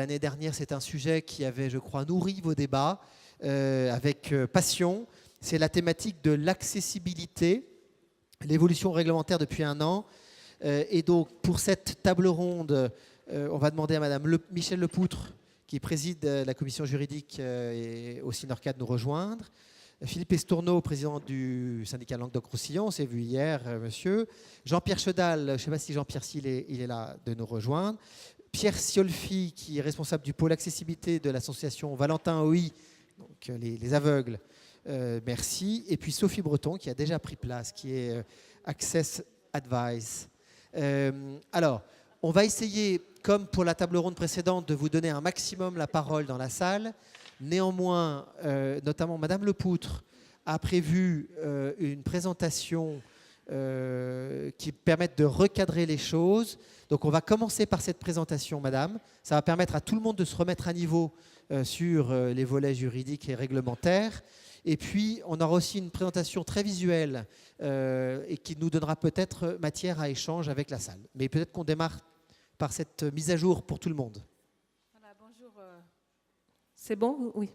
l'année dernière, c'est un sujet qui avait, je crois, nourri vos débats avec passion. C'est la thématique de l'accessibilité, l'évolution réglementaire depuis un an. Et donc, pour cette table ronde, on va demander à Madame Michèle Lepoutre, qui préside la commission juridique et au SINORCA, de nous rejoindre. Philippe Estourneau, président du syndicat Languedoc-Roussillon, on s'est vu hier, monsieur. Jean-Pierre Chedal, je ne sais pas si Jean-Pierre il est là, de nous rejoindre. Pierre Siolfi, qui est responsable du pôle accessibilité de l'association Valentin OI, donc les aveugles, merci. Et puis Sophie Breton, qui a déjà pris place, qui est Access Advice. Alors, on va essayer, comme pour la table ronde précédente, de vous donner un maximum la parole dans la salle. Néanmoins, notamment Madame Lepoutre a prévu une présentation qui permette de recadrer les choses. Donc on va commencer par cette présentation, Madame. Ça va permettre à tout le monde de se remettre à niveau sur les volets juridiques et réglementaires. Et puis, on aura aussi une présentation très visuelle et qui nous donnera peut-être matière à échange avec la salle. Mais peut-être qu'on démarre par cette mise à jour pour tout le monde. Voilà, bonjour. C'est bon? Oui.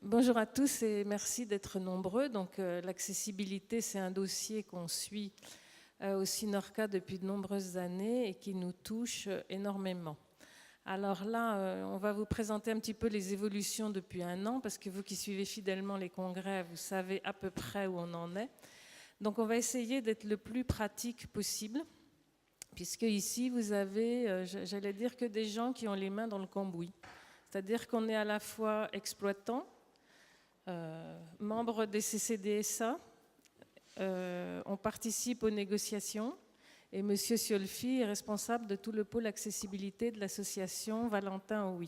Bonjour à tous et merci d'être nombreux. Donc, l'accessibilité, c'est un dossier qu'on suit au SINORCA depuis de nombreuses années et qui nous touche énormément. Alors là, on va vous présenter un petit peu les évolutions depuis un an, parce que vous qui suivez fidèlement les congrès, vous savez à peu près où on en est. Donc on va essayer d'être le plus pratique possible, puisque ici, vous avez, j'allais dire, que des gens qui ont les mains dans le cambouis. C'est-à-dire qu'on est à la fois exploitant, membre des CCDSA, on participe aux négociations, et M. Siolfi est responsable de tout le pôle accessibilité de l'association Valentin OI.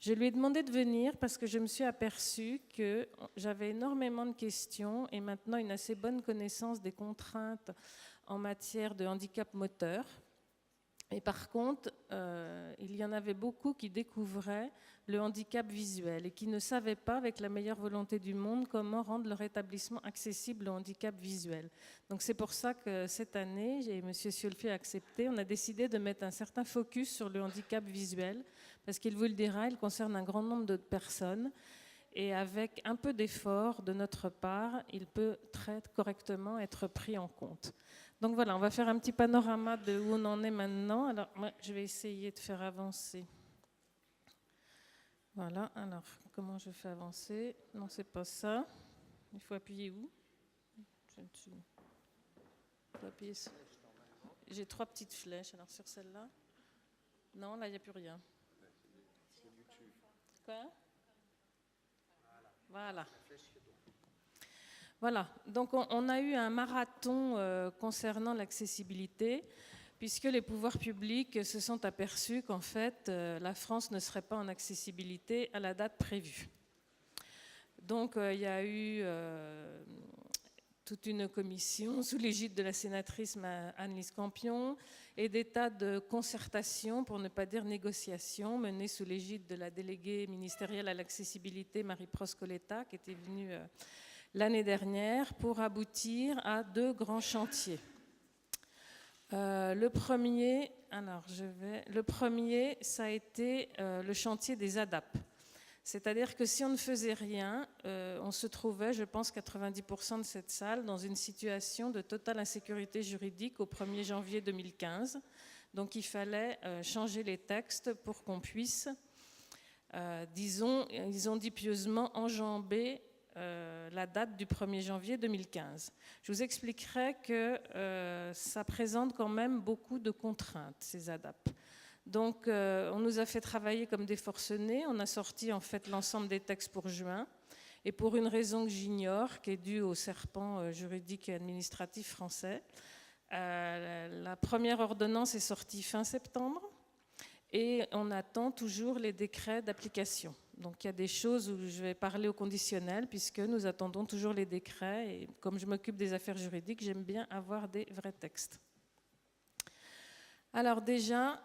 Je lui ai demandé de venir parce que je me suis aperçue que j'avais énormément de questions et maintenant une assez bonne connaissance des contraintes en matière de handicap moteur. Et par contre, il y en avait beaucoup qui découvraient le handicap visuel et qui ne savaient pas, avec la meilleure volonté du monde, comment rendre leur établissement accessible au handicap visuel. Donc c'est pour ça que cette année, et M. Siolfi a accepté, on a décidé de mettre un certain focus sur le handicap visuel, parce qu'il vous le dira, il concerne un grand nombre de personnes, et avec un peu d'effort de notre part, il peut très correctement être pris en compte. Donc voilà, on va faire un petit panorama de où on en est maintenant. Alors moi, je vais essayer de faire avancer. Voilà, alors comment je fais avancer? Non, c'est pas ça. Il faut appuyer où? Il faut appuyer sur... J'ai 3 petites flèches, alors sur celle-là. Non, là, il n'y a plus rien. Quoi? Voilà. Voilà, donc on a eu un marathon concernant l'accessibilité, puisque les pouvoirs publics se sont aperçus qu'en fait, la France ne serait pas en accessibilité à la date prévue. Donc il y a eu toute une commission sous l'égide de la sénatrice Annelise Campion et des tas de concertations, pour ne pas dire négociations, menées sous l'égide de la déléguée ministérielle à l'accessibilité Marie-Proce Coletta, qui était venue l'année dernière, pour aboutir à 2 grands chantiers. Le premier, ça a été le chantier des ADAP. C'est-à-dire que si on ne faisait rien, on se trouvait, je pense, 90% de cette salle dans une situation de totale insécurité juridique au 1er janvier 2015. Donc il fallait changer les textes pour qu'on puisse, disons, ils ont dit pieusement, enjamber la date du 1er janvier 2015. Je vous expliquerai que ça présente quand même beaucoup de contraintes, ces ADAP. Donc, on nous a fait travailler comme des forcenés. On a sorti en fait l'ensemble des textes pour juin. Et pour une raison que j'ignore, qui est due au serpent juridique et administratif français, la première ordonnance est sortie fin septembre et on attend toujours les décrets d'application. Donc, il y a des choses où je vais parler au conditionnel puisque nous attendons toujours les décrets. Et comme je m'occupe des affaires juridiques, j'aime bien avoir des vrais textes. Alors déjà,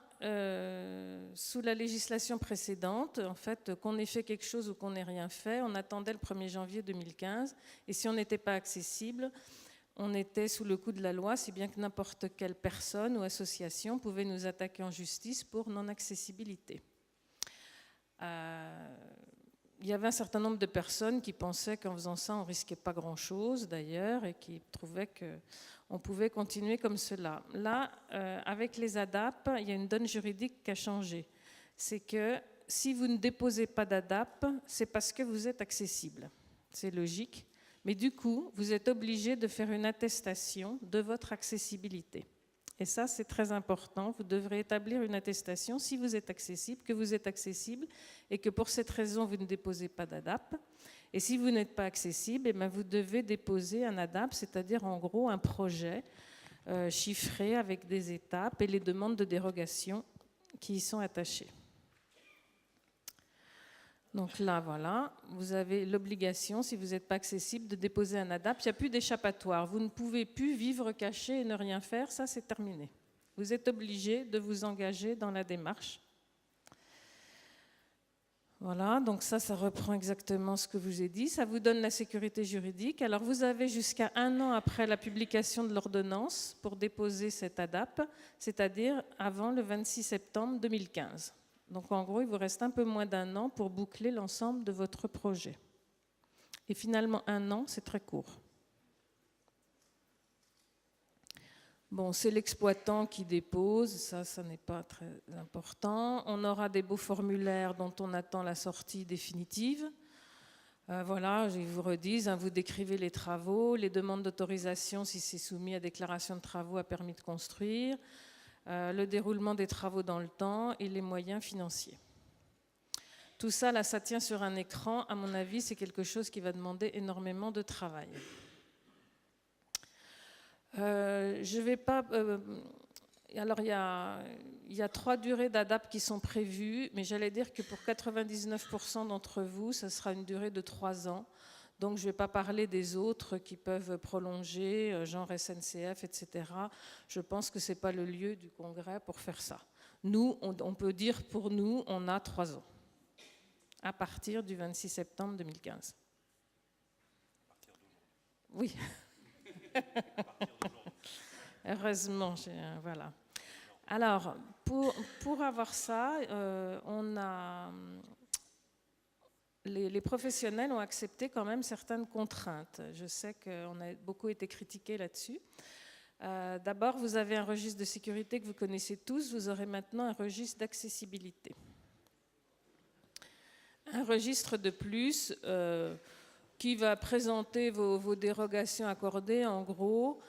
sous la législation précédente, en fait, qu'on ait fait quelque chose ou qu'on n'ait rien fait, on attendait le 1er janvier 2015. Et si on n'était pas accessible, on était sous le coup de la loi, si bien que n'importe quelle personne ou association pouvait nous attaquer en justice pour non-accessibilité. Il y avait un certain nombre de personnes qui pensaient qu'en faisant ça, on ne risquait pas grand-chose d'ailleurs et qui trouvaient qu'on pouvait continuer comme cela. Là, avec les ADAP, il y a une donne juridique qui a changé. C'est que si vous ne déposez pas d'ADAP, c'est parce que vous êtes accessible. C'est logique. Mais du coup, vous êtes obligé de faire une attestation de votre accessibilité. Et ça, c'est très important. Vous devrez établir une attestation si vous êtes accessible, que vous êtes accessible et que pour cette raison, vous ne déposez pas d'ADAP. Et si vous n'êtes pas accessible, eh bien, vous devez déposer un ADAP, c'est-à-dire en gros un projet chiffré avec des étapes et les demandes de dérogation qui y sont attachées. Donc là, voilà, vous avez l'obligation, si vous n'êtes pas accessible, de déposer un ADAP. Il n'y a plus d'échappatoire. Vous ne pouvez plus vivre caché et ne rien faire. Ça, c'est terminé. Vous êtes obligé de vous engager dans la démarche. Voilà, donc ça reprend exactement ce que je vous ai dit. Ça vous donne la sécurité juridique. Alors, vous avez jusqu'à 1 an après la publication de l'ordonnance pour déposer cet ADAP, c'est-à-dire avant le 26 septembre 2015. Donc en gros, il vous reste un peu moins d'1 an pour boucler l'ensemble de votre projet. Et finalement, 1 an, c'est très court. Bon, c'est l'exploitant qui dépose, ça n'est pas très important. On aura des beaux formulaires dont on attend la sortie définitive. Voilà, je vous redis, vous décrivez les travaux, les demandes d'autorisation si c'est soumis à déclaration de travaux à permis de construire, le déroulement des travaux dans le temps et les moyens financiers. Tout ça, là, ça tient sur un écran. À mon avis, c'est quelque chose qui va demander énormément de travail. Je vais pas... alors, il y a 3 durées d'ADAP qui sont prévues, mais j'allais dire que pour 99% d'entre vous, ça sera une durée de 3 ans. Donc, je ne vais pas parler des autres qui peuvent prolonger, genre SNCF, etc. Je pense que ce n'est pas le lieu du congrès pour faire ça. Nous, on peut dire pour nous, on a 3 ans, à partir du 26 septembre 2015. Oui. Heureusement, voilà. Alors, pour avoir ça, les professionnels ont accepté quand même certaines contraintes. Je sais qu'on a beaucoup été critiqués là-dessus. D'abord, vous avez un registre de sécurité que vous connaissez tous. Vous aurez maintenant un registre d'accessibilité. Un registre de plus qui va présenter vos dérogations accordées, en gros,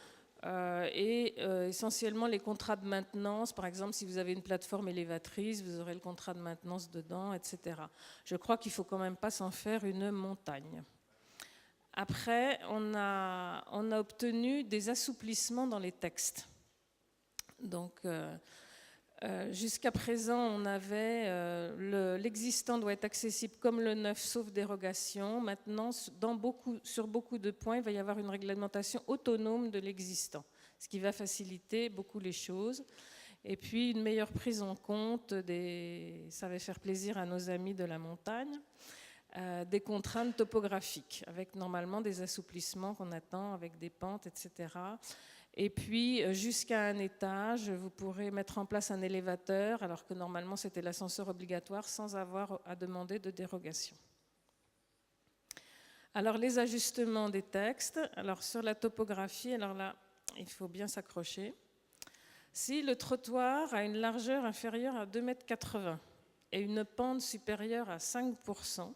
et essentiellement les contrats de maintenance. Par exemple, si vous avez une plateforme élévatrice, vous aurez le contrat de maintenance dedans, etc. Je crois qu'il ne faut quand même pas s'en faire une montagne. Après, on a obtenu des assouplissements dans les textes. Donc, jusqu'à présent, on avait l'existant doit être accessible comme le neuf, sauf dérogation. Maintenant, sur beaucoup de points, il va y avoir une réglementation autonome de l'existant, ce qui va faciliter beaucoup les choses. Et puis, une meilleure prise en compte ça va faire plaisir à nos amis de la montagne, des contraintes topographiques, avec normalement des assouplissements qu'on attend avec des pentes, etc. Et puis, jusqu'à un étage, vous pourrez mettre en place un élévateur, alors que normalement, c'était l'ascenseur obligatoire, sans avoir à demander de dérogation. Alors, les ajustements des textes. Alors, sur la topographie, alors là, il faut bien s'accrocher. Si le trottoir a une largeur inférieure à 2,80 m et une pente supérieure à 5%,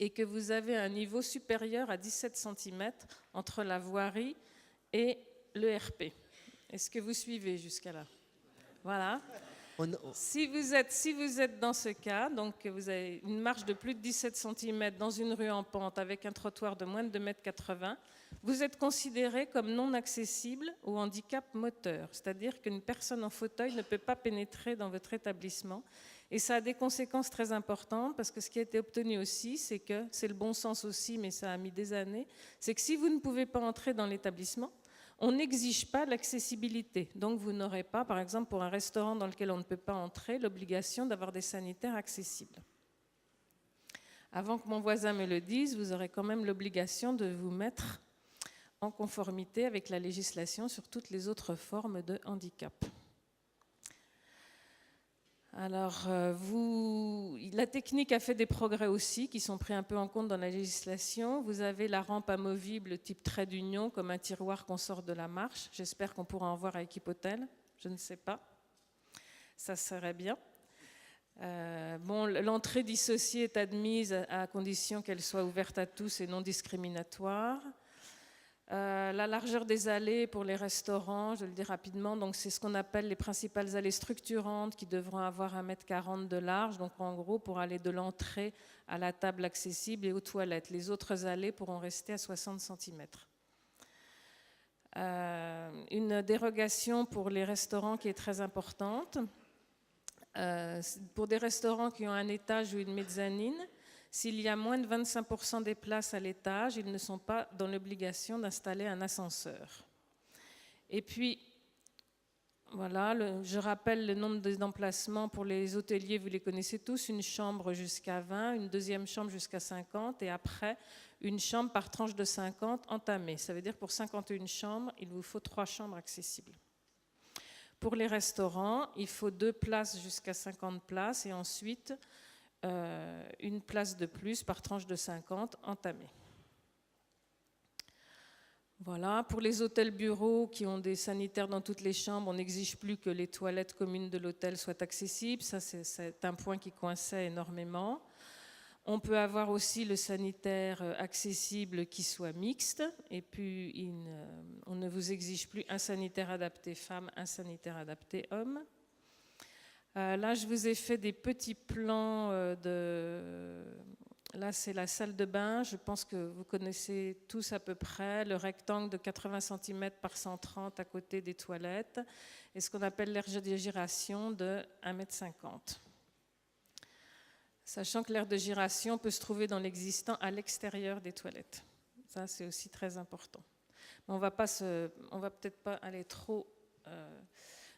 et que vous avez un niveau supérieur à 17 cm entre la voirie et le RP. Est-ce que vous suivez jusqu'à là? Voilà. Si vous êtes dans ce cas, donc vous avez une marge de plus de 17 cm dans une rue en pente avec un trottoir de moins de 2,80 m, vous êtes considéré comme non accessible au handicap moteur, c'est-à-dire qu'une personne en fauteuil ne peut pas pénétrer dans votre établissement. Et ça a des conséquences très importantes parce que ce qui a été obtenu aussi, c'est le bon sens aussi, mais ça a mis des années, c'est que si vous ne pouvez pas entrer dans l'établissement, on n'exige pas l'accessibilité. Donc vous n'aurez pas, par exemple, pour un restaurant dans lequel on ne peut pas entrer, l'obligation d'avoir des sanitaires accessibles. Avant que mon voisin me le dise, vous aurez quand même l'obligation de vous mettre en conformité avec la législation sur toutes les autres formes de handicap. Alors, la technique a fait des progrès aussi, qui sont pris un peu en compte dans la législation. Vous avez la rampe amovible type trait d'union, comme un tiroir qu'on sort de la marche. J'espère qu'on pourra en voir avec Hippotel. Je ne sais pas. Ça serait bien. L'entrée dissociée est admise à condition qu'elle soit ouverte à tous et non discriminatoire. La largeur des allées pour les restaurants, je le dis rapidement, donc c'est ce qu'on appelle les principales allées structurantes qui devront avoir 1,40 m de large, donc en gros pour aller de l'entrée à la table accessible et aux toilettes. Les autres allées pourront rester à 60 cm. Une dérogation pour les restaurants qui est très importante. Pour des restaurants qui ont un étage ou une mezzanine, s'il y a moins de 25% des places à l'étage, ils ne sont pas dans l'obligation d'installer un ascenseur. Et puis, voilà, je rappelle le nombre d'emplacements pour les hôteliers, vous les connaissez tous, une chambre jusqu'à 20, une deuxième chambre jusqu'à 50, et après, une chambre par tranche de 50 entamée. Ça veut dire pour 51 chambres, il vous faut 3 chambres accessibles. Pour les restaurants, il faut 2 places jusqu'à 50 places, et ensuite, une place de plus par tranche de 50 entamée. Voilà. Pour les hôtels-bureaux qui ont des sanitaires dans toutes les chambres, on n'exige plus que les toilettes communes de l'hôtel soient accessibles. Ça, c'est un point qui coinçait énormément. On peut avoir aussi le sanitaire accessible qui soit mixte. Et puis, on ne vous exige plus un sanitaire adapté femme, un sanitaire adapté homme. Là, je vous ai fait des petits plans Là, c'est la salle de bain. Je pense que vous connaissez tous à peu près le rectangle de 80 cm par 130 à côté des toilettes et ce qu'on appelle l'aire de giration de 1,50 m. Sachant que l'aire de giration peut se trouver dans l'existant à l'extérieur des toilettes. Ça, c'est aussi très important. On va peut-être pas aller trop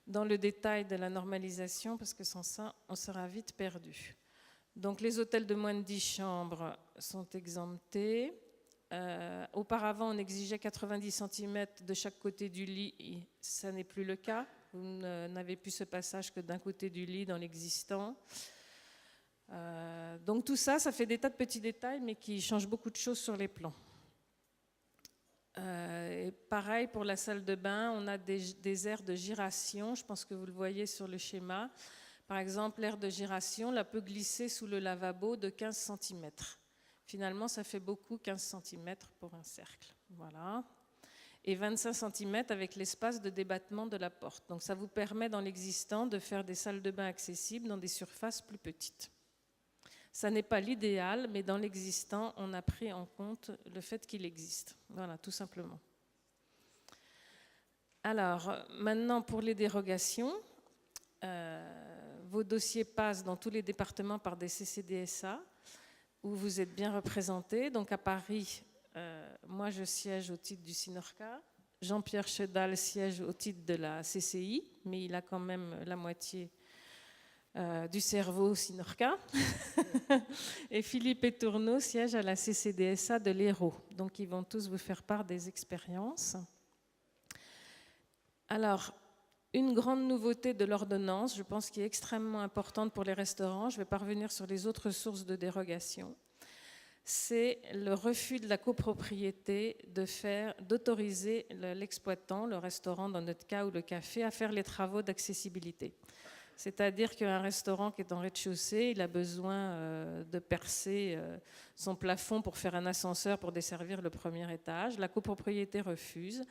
dans le détail de la normalisation parce que sans ça, on sera vite perdu. Donc les hôtels de moins de 10 chambres sont exemptés. Auparavant, on exigeait 90 cm de chaque côté du lit. Et ça n'est plus le cas. Vous n'avez plus ce passage que d'un côté du lit dans l'existant. Donc tout ça, ça fait des tas de petits détails, mais qui changent beaucoup de choses sur les plans. Et pareil pour la salle de bain, on a des aires de giration. Je pense que vous le voyez sur le schéma. Par exemple, l'aire de giration là, peut glisser sous le lavabo de 15 cm. Finalement, ça fait beaucoup, 15 cm pour un cercle. Voilà. Et 25 cm avec l'espace de débattement de la porte. Donc ça vous permet dans l'existant de faire des salles de bain accessibles dans des surfaces plus petites. Ça n'est pas l'idéal, mais dans l'existant, on a pris en compte le fait qu'il existe. Voilà, tout simplement. Alors, maintenant pour les dérogations. Vos dossiers passent dans tous les départements par des CCDSA où vous êtes bien représentés. Donc à Paris, moi je siège au titre du SINORCA. Jean-Pierre Chedal siège au titre de la CCI, mais il a quand même la moitié du cerveau SINORCA. Et Philippe Etourneau siège à la CCDSA de l'Hérault. Donc ils vont tous vous faire part des expériences. Alors, une grande nouveauté de l'ordonnance, je pense qui est extrêmement importante pour les restaurants, je vais pas revenir sur les autres sources de dérogation, c'est le refus de la copropriété d'autoriser l'exploitant, le restaurant dans notre cas ou le café, à faire les travaux d'accessibilité. C'est-à-dire qu'un restaurant qui est en rez-de-chaussée, il a besoin de percer son plafond pour faire un ascenseur pour desservir le premier étage. La copropriété refuse.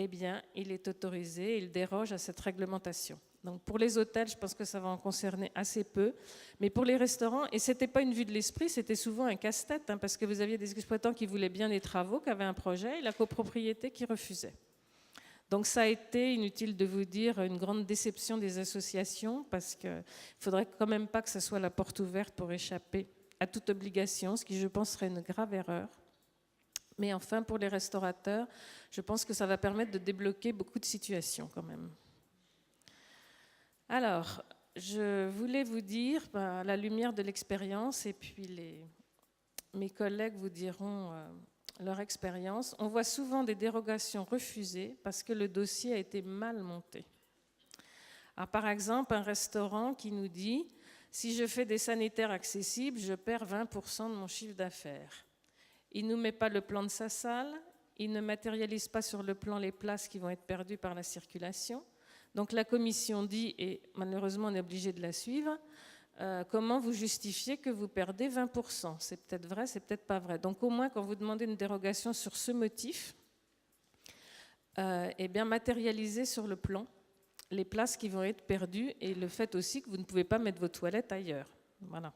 Eh bien, il est autorisé, il déroge à cette réglementation. Donc pour les hôtels, je pense que ça va en concerner assez peu. Mais pour les restaurants, et ce n'était pas une vue de l'esprit, c'était souvent un casse-tête, parce que vous aviez des exploitants qui voulaient bien des travaux, qui avaient un projet, et la copropriété qui refusait. Donc ça a été, inutile de vous dire, une grande déception des associations, parce qu'il ne faudrait quand même pas que ce soit la porte ouverte pour échapper à toute obligation, ce qui, je pense, serait une grave erreur. Mais enfin, pour les restaurateurs, je pense que ça va permettre de débloquer beaucoup de situations quand même. Alors, je voulais vous dire, à la lumière de l'expérience, et puis mes collègues vous diront leur expérience, on voit souvent des dérogations refusées parce que le dossier a été mal monté. Alors, par exemple, un restaurant qui nous dit « Si je fais des sanitaires accessibles, je perds 20% de mon chiffre d'affaires ». Il ne nous met pas le plan de sa salle, il ne matérialise pas sur le plan les places qui vont être perdues par la circulation. Donc la commission dit, et malheureusement on est obligé de la suivre, comment vous justifiez que vous perdez 20%? C'est peut-être vrai, c'est peut-être pas vrai. Donc au moins quand vous demandez une dérogation sur ce motif, eh bien matérialisez sur le plan les places qui vont être perdues et le fait aussi que vous ne pouvez pas mettre vos toilettes ailleurs. Voilà.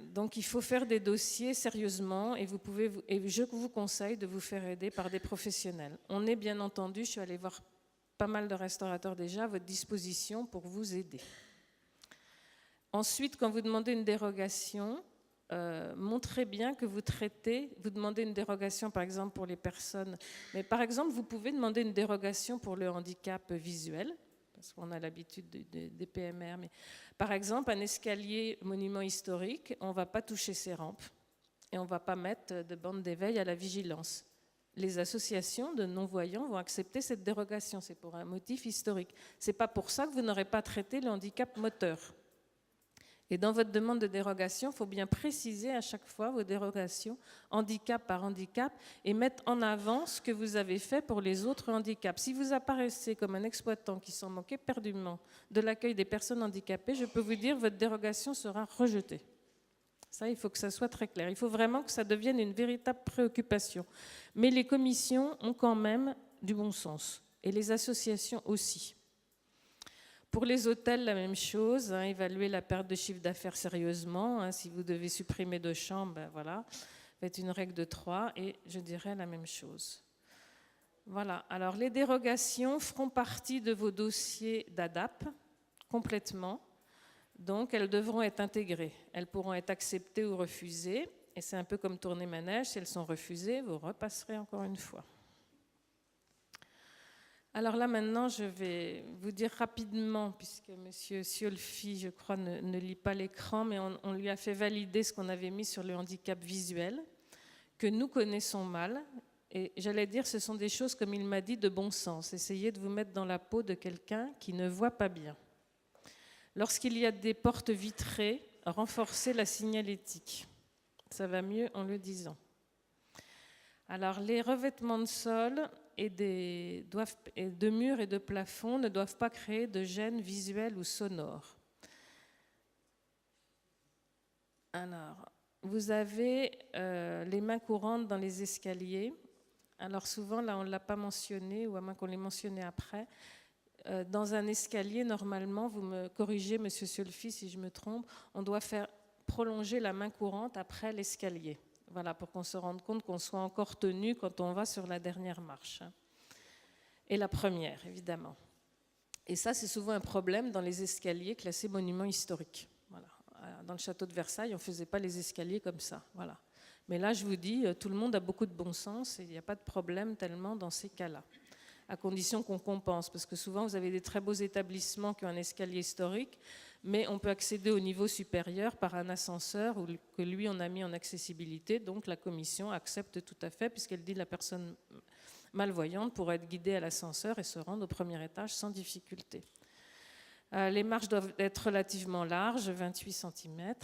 Donc il faut faire des dossiers sérieusement et je vous conseille de vous faire aider par des professionnels. On est bien entendu, je suis allée voir pas mal de restaurateurs déjà, à votre disposition pour vous aider. Ensuite, quand vous demandez une dérogation, montrez bien que vous demandez une dérogation par exemple pour les personnes, mais par exemple vous pouvez demander une dérogation pour le handicap visuel, parce qu'on a l'habitude des PMR, mais par exemple un escalier monument historique, on ne va pas toucher ses rampes et on ne va pas mettre de bande d'éveil à la vigilance. Les associations de non-voyants vont accepter cette dérogation, c'est pour un motif historique. Ce n'est pas pour ça que vous n'aurez pas traité le handicap moteur. Et dans votre demande de dérogation, il faut bien préciser à chaque fois vos dérogations, handicap par handicap, et mettre en avant ce que vous avez fait pour les autres handicaps. Si vous apparaissez comme un exploitant qui s'en manque éperdument de l'accueil des personnes handicapées, je peux vous dire que votre dérogation sera rejetée. Ça, il faut que ça soit très clair. Il faut vraiment que ça devienne une véritable préoccupation. Mais les commissions ont quand même du bon sens, et les associations aussi. Pour les hôtels, la même chose, évaluer la perte de chiffre d'affaires sérieusement. Si vous devez supprimer 2 chambres, ben voilà, faites une règle de 3 et je dirais la même chose. Voilà, alors les dérogations feront partie de vos dossiers d'ADAP complètement, donc elles devront être intégrées. Elles pourront être acceptées ou refusées, et c'est un peu comme tourner manège, si elles sont refusées, vous repasserez encore une fois. Alors là, maintenant, je vais vous dire rapidement, puisque M. Siolfi, je crois, ne lit pas l'écran, mais on lui a fait valider ce qu'on avait mis sur le handicap visuel, que nous connaissons mal. Et j'allais dire, ce sont des choses, comme il m'a dit, de bon sens. Essayez de vous mettre dans la peau de quelqu'un qui ne voit pas bien. Lorsqu'il y a des portes vitrées, renforcez la signalétique. Ça va mieux en le disant. Alors, les revêtements de sol et de murs et de plafonds ne doivent pas créer de gêne visuelle ou sonore. Alors, vous avez les mains courantes dans les escaliers. Alors souvent, là, on ne l'a pas mentionné, ou à moins qu'on l'ait mentionné après. Dans un escalier, normalement, vous me corrigez, Monsieur Siolfi, si je me trompe, on doit faire prolonger la main courante après l'escalier. Voilà, pour qu'on se rende compte qu'on soit encore tenu quand on va sur la dernière marche. Et la première, évidemment. Et ça, c'est souvent un problème dans les escaliers classés monuments historiques. Voilà. Dans le château de Versailles, on ne faisait pas les escaliers comme ça. Voilà. Mais là, je vous dis, tout le monde a beaucoup de bon sens et il n'y a pas de problème tellement dans ces cas-là, à condition qu'on compense. Parce que souvent, vous avez des très beaux établissements qui ont un escalier historique, mais on peut accéder au niveau supérieur par un ascenseur que lui, on a mis en accessibilité. Donc, la commission accepte tout à fait, puisqu'elle dit que la personne malvoyante pourrait être guidée à l'ascenseur et se rendre au premier étage sans difficulté. Les marches doivent être relativement larges, 28 cm.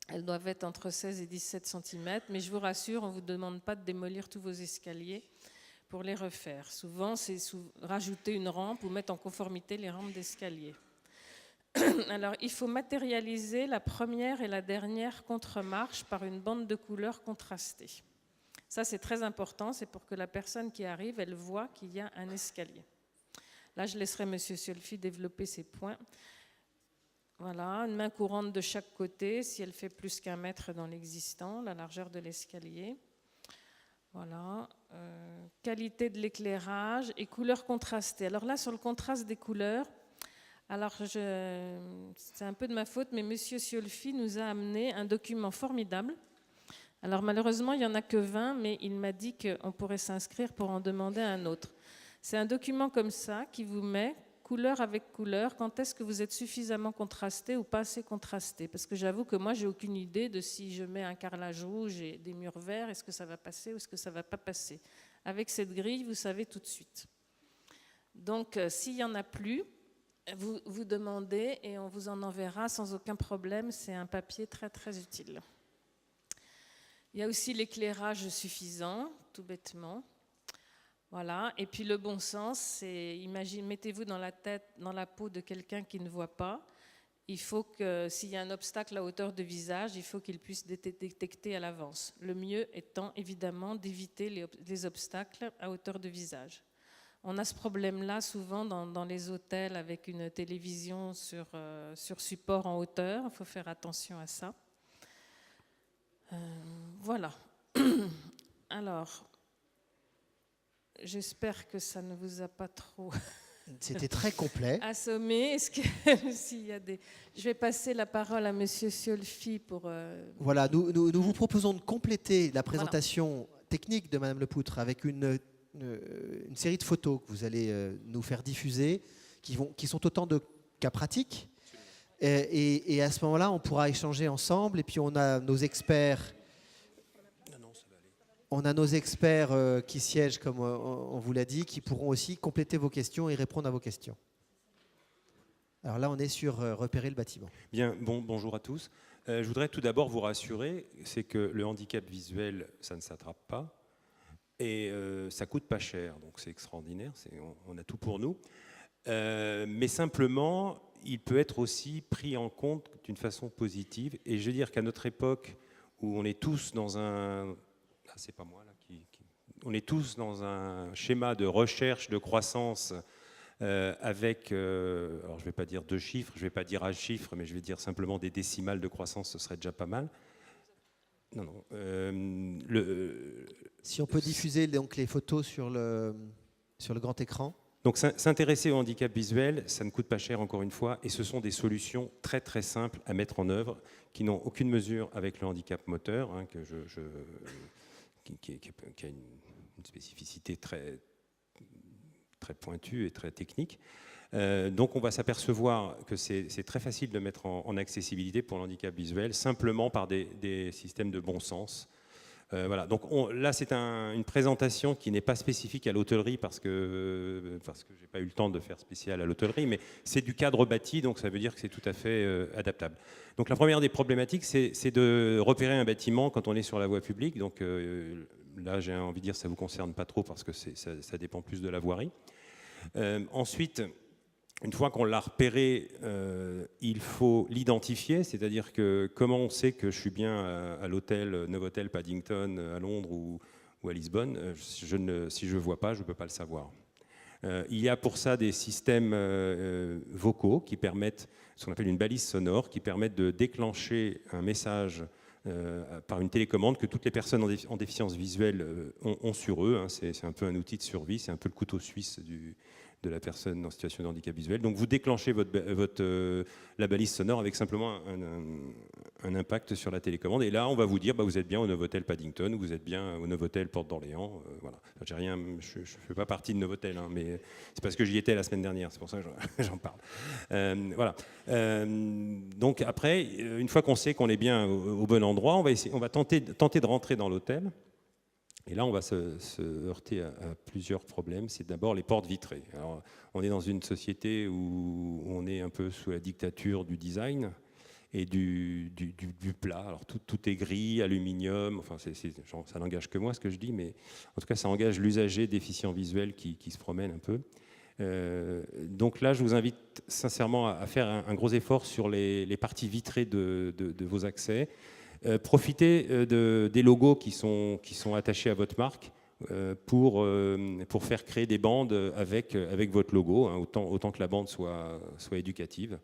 Elles doivent être entre 16 et 17 cm, mais je vous rassure, on ne vous demande pas de démolir tous vos escaliers pour les refaire. Souvent, c'est rajouter une rampe ou mettre en conformité les rampes d'escalier. Alors, il faut matérialiser la première et la dernière contre-marche par une bande de couleurs contrastée. Ça, c'est très important, c'est pour que la personne qui arrive, elle voit qu'il y a un escalier. Là, je laisserai M. Siolfi développer ces points. Voilà, une main courante de chaque côté, si elle fait plus qu'1 mètre dans l'existant, la largeur de l'escalier. Voilà, qualité de l'éclairage et couleurs contrastées. Alors là, sur le contraste des couleurs, alors c'est un peu de ma faute, mais M. Siolfi nous a amené un document formidable. Alors malheureusement, il n'y en a que 20, mais il m'a dit qu'on pourrait s'inscrire pour en demander un autre. C'est un document comme ça qui vous met couleur avec couleur, quand est-ce que vous êtes suffisamment contrasté ou pas assez contrasté. Parce que j'avoue que moi, j'ai aucune idée de si je mets un carrelage rouge et des murs verts, est-ce que ça va passer ou est-ce que ça ne va pas passer. Avec cette grille, vous savez tout de suite. Donc, s'il n'y en a plus, vous demandez et on vous en enverra sans aucun problème. C'est un papier très, très utile. Il y a aussi l'éclairage suffisant, tout bêtement. Voilà. Et puis le bon sens, c'est, mettez-vous dans la peau de quelqu'un qui ne voit pas. Il faut que, s'il y a un obstacle à hauteur de visage, il faut qu'il puisse détecter à l'avance. Le mieux étant évidemment d'éviter les obstacles à hauteur de visage. On a ce problème-là souvent dans les hôtels avec une télévision sur support en hauteur. Il faut faire attention à ça. Voilà. Alors, j'espère que ça ne vous a pas trop... C'était très complet. Assommé. S'il y a des... Je vais passer la parole à Monsieur Siolfi pour... Voilà, nous vous proposons de compléter la présentation technique de Madame Lepoutre avec une série de photos que vous allez nous faire diffuser, qui sont autant de cas pratiques. Et à ce moment-là, on pourra échanger ensemble. Et puis on a nos experts... On a nos experts qui siègent, comme on vous l'a dit, qui pourront aussi compléter vos questions et répondre à vos questions. Alors là, on est sur repérer le bâtiment. Bien, bonjour à tous. Je voudrais tout d'abord vous rassurer, c'est que le handicap visuel, ça ne s'attrape pas et ça coûte pas cher, donc c'est extraordinaire, on a tout pour nous. Mais simplement, il peut être aussi pris en compte d'une façon positive. Et je veux dire qu'à notre époque, où on est tous dans un... Ah, c'est pas moi là on est tous dans un schéma de recherche, de croissance avec, alors je ne vais pas dire 2 chiffres, je ne vais pas dire un chiffre, mais je vais dire simplement des décimales de croissance, ce serait déjà pas mal. Non. Si on peut diffuser donc les photos sur le grand écran. Donc s'intéresser au handicap visuel, ça ne coûte pas cher encore une fois, et ce sont des solutions très très simples à mettre en œuvre, qui n'ont aucune mesure avec le handicap moteur, hein, qui a une spécificité très, très pointue et très technique. Donc on va s'apercevoir que c'est très facile de mettre en accessibilité pour le handicap visuel, simplement par des systèmes de bon sens. Voilà. Donc là c'est une présentation qui n'est pas spécifique à l'hôtellerie parce que je n'ai pas eu le temps de faire spécial à l'hôtellerie, mais c'est du cadre bâti, donc ça veut dire que c'est tout à fait adaptable. Donc la première des problématiques, c'est de repérer un bâtiment quand on est sur la voie publique. Donc là j'ai envie de dire que ça ne vous concerne pas trop parce que ça dépend plus de la voirie. Ensuite, une fois qu'on l'a repéré, il faut l'identifier, c'est-à-dire que comment on sait que je suis bien à l'hôtel Novotel Paddington à Londres ou à Lisbonne, si je ne vois pas, je ne peux pas le savoir. Il y a pour ça des systèmes vocaux qui permettent, ce qu'on appelle une balise sonore, qui permettent de déclencher un message par une télécommande que toutes les personnes en déficience visuelle ont sur eux. Hein. C'est un peu un outil de survie, c'est un peu le couteau suisse de la personne en situation de handicap visuel. Donc vous déclenchez la balise sonore avec simplement un impact sur la télécommande. Et là, on va vous dire, vous êtes bien au Novotel Paddington, ou vous êtes bien au Novotel Porte d'Orléans. Voilà. Enfin, je ne fais pas partie de Novotel, hein, mais c'est parce que j'y étais la semaine dernière, c'est pour ça que j'en parle. Voilà. Donc après, une fois qu'on sait qu'on est bien au bon endroit, on va tenter de rentrer dans l'hôtel. Et là, on va se heurter à plusieurs problèmes. C'est d'abord les portes vitrées. Alors, on est dans une société où on est un peu sous la dictature du design et du plat. Alors, tout est gris, aluminium. Enfin, ça n'engage que moi, ce que je dis, mais en tout cas, ça engage l'usager déficient visuel qui se promène un peu. Donc là, je vous invite sincèrement à faire un gros effort sur les parties vitrées de vos accès. Profitez des logos qui sont attachés à votre marque pour faire créer des bandes avec votre logo, hein, autant que la bande soit éducative.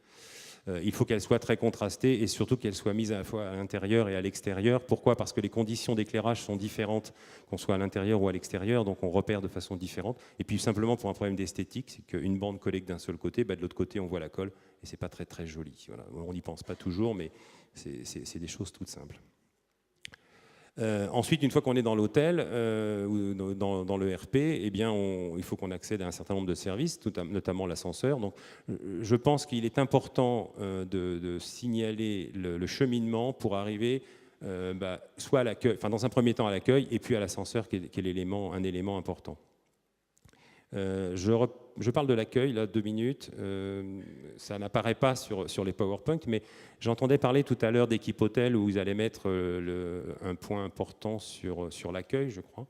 Il faut qu'elle soit très contrastée et surtout qu'elle soit mise à la fois à l'intérieur et à l'extérieur. Pourquoi ? Parce que les conditions d'éclairage sont différentes, qu'on soit à l'intérieur ou à l'extérieur, donc on repère de façon différente. Et puis simplement pour un problème d'esthétique, c'est qu'une bande collée que d'un seul côté, de l'autre côté on voit la colle et c'est pas très très joli. Voilà. On n'y pense pas toujours, mais c'est des choses toutes simples. Ensuite, une fois qu'on est dans l'hôtel ou dans le RP, eh bien, il faut qu'on accède à un certain nombre de services, notamment l'ascenseur. Donc, je pense qu'il est important de signaler le cheminement pour arriver soit à l'accueil, enfin dans un premier temps à l'accueil, et puis à l'ascenseur qui est un élément important. Je parle de l'accueil, là, 2 minutes. Ça n'apparaît pas sur les PowerPoint, mais j'entendais parler tout à l'heure d'équipe hôtel où vous allez mettre un point important sur l'accueil, je crois,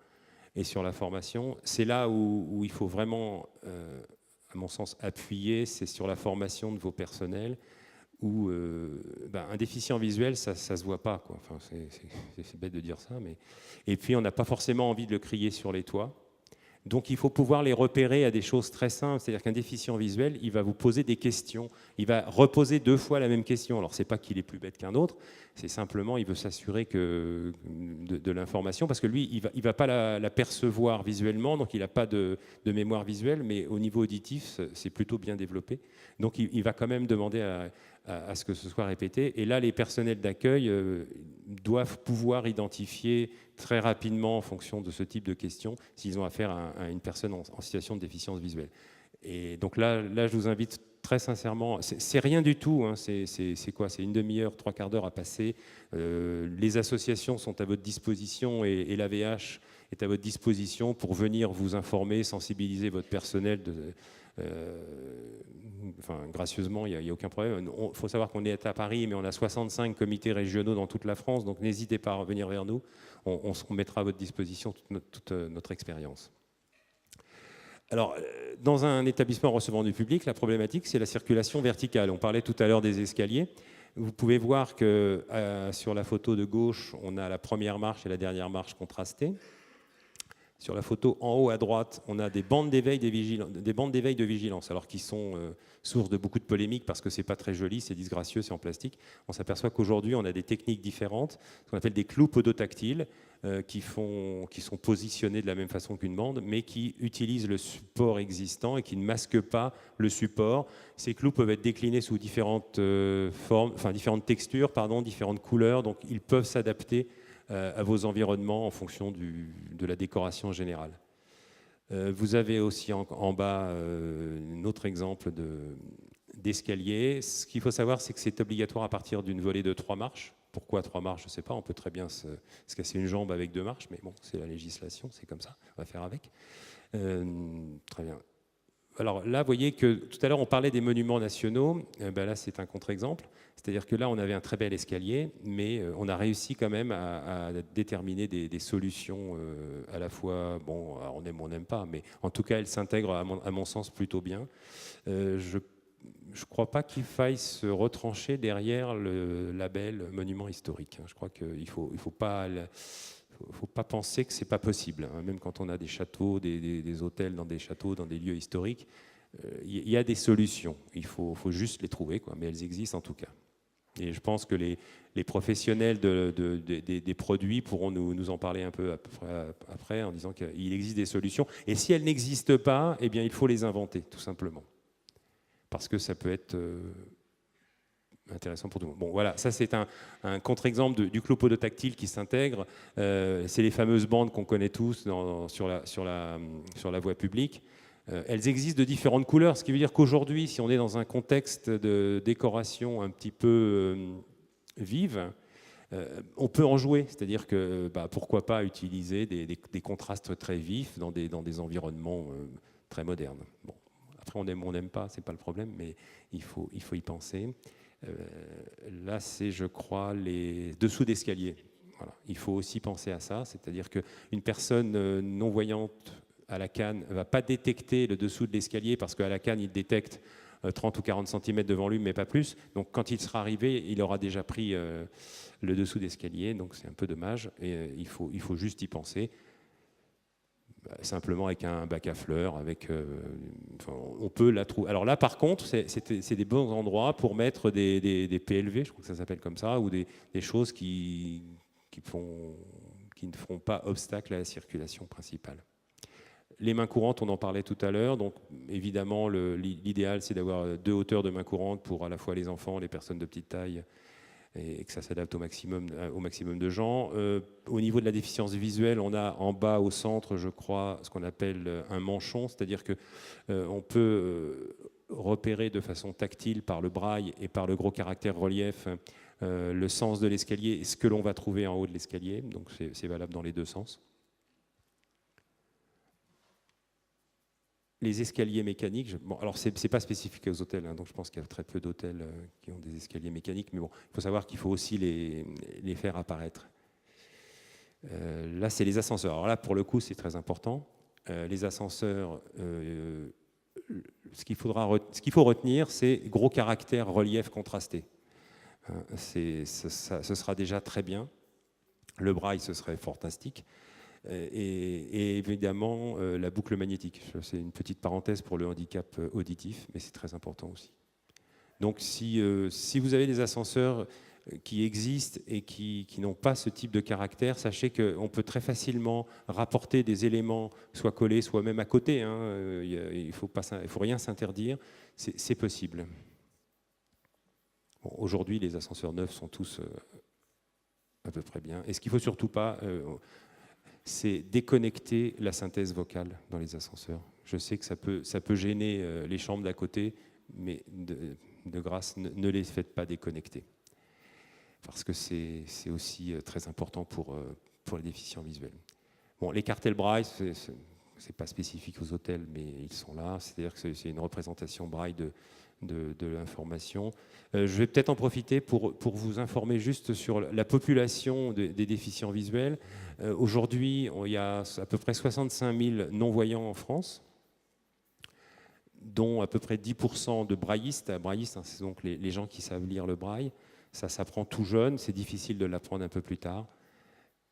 et sur la formation. C'est là où il faut vraiment, à mon sens, appuyer, c'est sur la formation de vos personnels, où un déficient visuel, ça se voit pas, quoi. Enfin, c'est bête de dire ça, mais... Et puis on n'a pas forcément envie de le crier sur les toits. Donc il faut pouvoir les repérer à des choses très simples, c'est-à-dire qu'un déficient visuel, il va vous poser des questions, il va reposer 2 fois la même question. Alors c'est pas qu'il est plus bête qu'un autre, c'est simplement il veut s'assurer de l'information, parce que lui, il va pas la percevoir visuellement, donc il n'a pas de mémoire visuelle, mais au niveau auditif, c'est plutôt bien développé. Donc il va quand même demander à ce que ce soit répété. Et là, les personnels d'accueil doivent pouvoir identifier très rapidement, en fonction de ce type de questions, s'ils ont affaire à une personne en situation de déficience visuelle. Et donc là, je vous invite très sincèrement, c'est rien du tout, hein, c'est quoi? C'est une demi-heure, 3/4 d'heure à passer. Les associations sont à votre disposition et l'AVH est à votre disposition pour venir vous informer, sensibiliser votre personnel. Gracieusement, il n'y a aucun problème. Il faut savoir qu'on est à Paris, mais on a 65 comités régionaux dans toute la France, donc n'hésitez pas à revenir vers nous. On mettra à votre disposition toute notre expérience. Alors, dans un établissement recevant du public, la problématique, c'est la circulation verticale. On parlait tout à l'heure des escaliers. Vous pouvez voir que sur la photo de gauche, on a la première marche et la dernière marche contrastées. Sur la photo en haut à droite, on a des bandes d'éveil de vigilance, alors qui sont source de beaucoup de polémiques parce que c'est pas très joli, c'est disgracieux, c'est en plastique. On s'aperçoit qu'aujourd'hui, on a des techniques différentes, ce qu'on appelle des clous podotactiles, qui sont positionnés de la même façon qu'une bande, mais qui utilisent le support existant et qui ne masquent pas le support. Ces clous peuvent être déclinés sous différentes différentes textures, différentes couleurs, donc ils peuvent s'adapter à vos environnements en fonction de la décoration générale. Vous avez aussi en bas un autre exemple d'escalier. Ce qu'il faut savoir, c'est que c'est obligatoire à partir d'une volée de 3 marches. Pourquoi 3 marches? Je ne sais pas, on peut très bien se casser une jambe avec 2 marches, mais bon, c'est la législation, c'est comme ça, on va faire avec. Très bien. Alors là, vous voyez que tout à l'heure, on parlait des monuments nationaux. Là, c'est un contre-exemple. C'est-à-dire que là, on avait un très bel escalier, mais on a réussi quand même à déterminer des solutions à la fois, bon, on aime ou on n'aime pas, mais en tout cas, elles s'intègrent à mon sens plutôt bien. Je ne crois pas qu'il faille se retrancher derrière le label monument historique. Je crois qu'il ne faut pas penser que ce n'est pas possible. Même quand on a des châteaux, des hôtels dans des châteaux, dans des lieux historiques, il y a des solutions. Il faut juste les trouver, quoi. Mais elles existent en tout cas. Et je pense que les professionnels des produits pourront nous en parler un peu après en disant qu'il existe des solutions. Et si elles n'existent pas, eh bien, il faut les inventer, tout simplement. Parce que ça peut être intéressant pour tout le monde. Bon, voilà, ça c'est un contre-exemple du clou podotactile qui s'intègre. C'est les fameuses bandes qu'on connaît tous sur la voie publique. Elles existent de différentes couleurs, ce qui veut dire qu'aujourd'hui, si on est dans un contexte de décoration un petit peu vive, on peut en jouer. C'est-à-dire que pourquoi pas utiliser des contrastes très vifs dans des environnements très modernes. Bon, après, on aime ou on n'aime pas, c'est pas le problème, mais il faut y penser. Là, c'est, je crois, les dessous d'escalier. Voilà. Il faut aussi penser à ça, c'est-à-dire qu'une personne non-voyante à la canne ne va pas détecter le dessous de l'escalier parce qu'à la canne, il détecte 30 ou 40 cm devant lui, mais pas plus. Donc quand il sera arrivé, il aura déjà pris le dessous d'escalier, donc c'est un peu dommage. Et il faut juste y penser. Simplement avec un bac à fleurs, on peut la trouver. Alors là, par contre, c'est des bons endroits pour mettre des PLV, je crois que ça s'appelle comme ça, ou des choses qui ne feront pas obstacle à la circulation principale. Les mains courantes, on en parlait tout à l'heure. Donc, évidemment, l'idéal, c'est d'avoir 2 hauteurs de mains courantes pour à la fois les enfants, les personnes de petite taille, et que ça s'adapte au maximum de gens. Au niveau de la déficience visuelle, on a en bas au centre, je crois, ce qu'on appelle un manchon, c'est-à-dire qu'on peut repérer de façon tactile par le braille et par le gros caractère relief le sens de l'escalier et ce que l'on va trouver en haut de l'escalier. Donc, c'est valable dans les 2 sens. les escaliers mécaniques, bon, alors c'est pas spécifique aux hôtels, hein, donc je pense qu'il y a très peu d'hôtels qui ont des escaliers mécaniques, mais bon, il faut savoir qu'il faut aussi les faire apparaître. Là, c'est les ascenseurs. Alors là, pour le coup, c'est très important. Les ascenseurs, ce qu'il faut retenir, c'est gros caractère, relief contrasté. Ce sera déjà très bien. Le braille, ce serait fantastique. Et évidemment, la boucle magnétique. C'est une petite parenthèse pour le handicap auditif, mais c'est très important aussi. Donc, si vous avez des ascenseurs qui existent et qui n'ont pas ce type de caractère, sachez qu'on peut très facilement rapporter des éléments, soit collés, soit même à côté. Hein, il faut rien s'interdire. C'est possible. Bon, aujourd'hui, les ascenseurs neufs sont tous à peu près bien. Et ce qu'il ne faut surtout pas, c'est déconnecter la synthèse vocale dans les ascenseurs. Je sais que ça peut gêner les chambres d'à côté, mais de grâce, ne les faites pas déconnecter. Parce que c'est aussi très important pour les déficients visuels. Bon, les cartels braille, ce n'est pas spécifique aux hôtels, mais ils sont là. C'est-à-dire que c'est une représentation braille de l'information. Je vais peut-être en profiter pour vous informer juste sur la population des déficients visuels. Aujourd'hui, il y a à peu près 65 000 non-voyants en France, dont à peu près 10% de braillistes. Braillistes, hein, c'est donc les gens qui savent lire le braille. Ça s'apprend tout jeune, c'est difficile de l'apprendre un peu plus tard.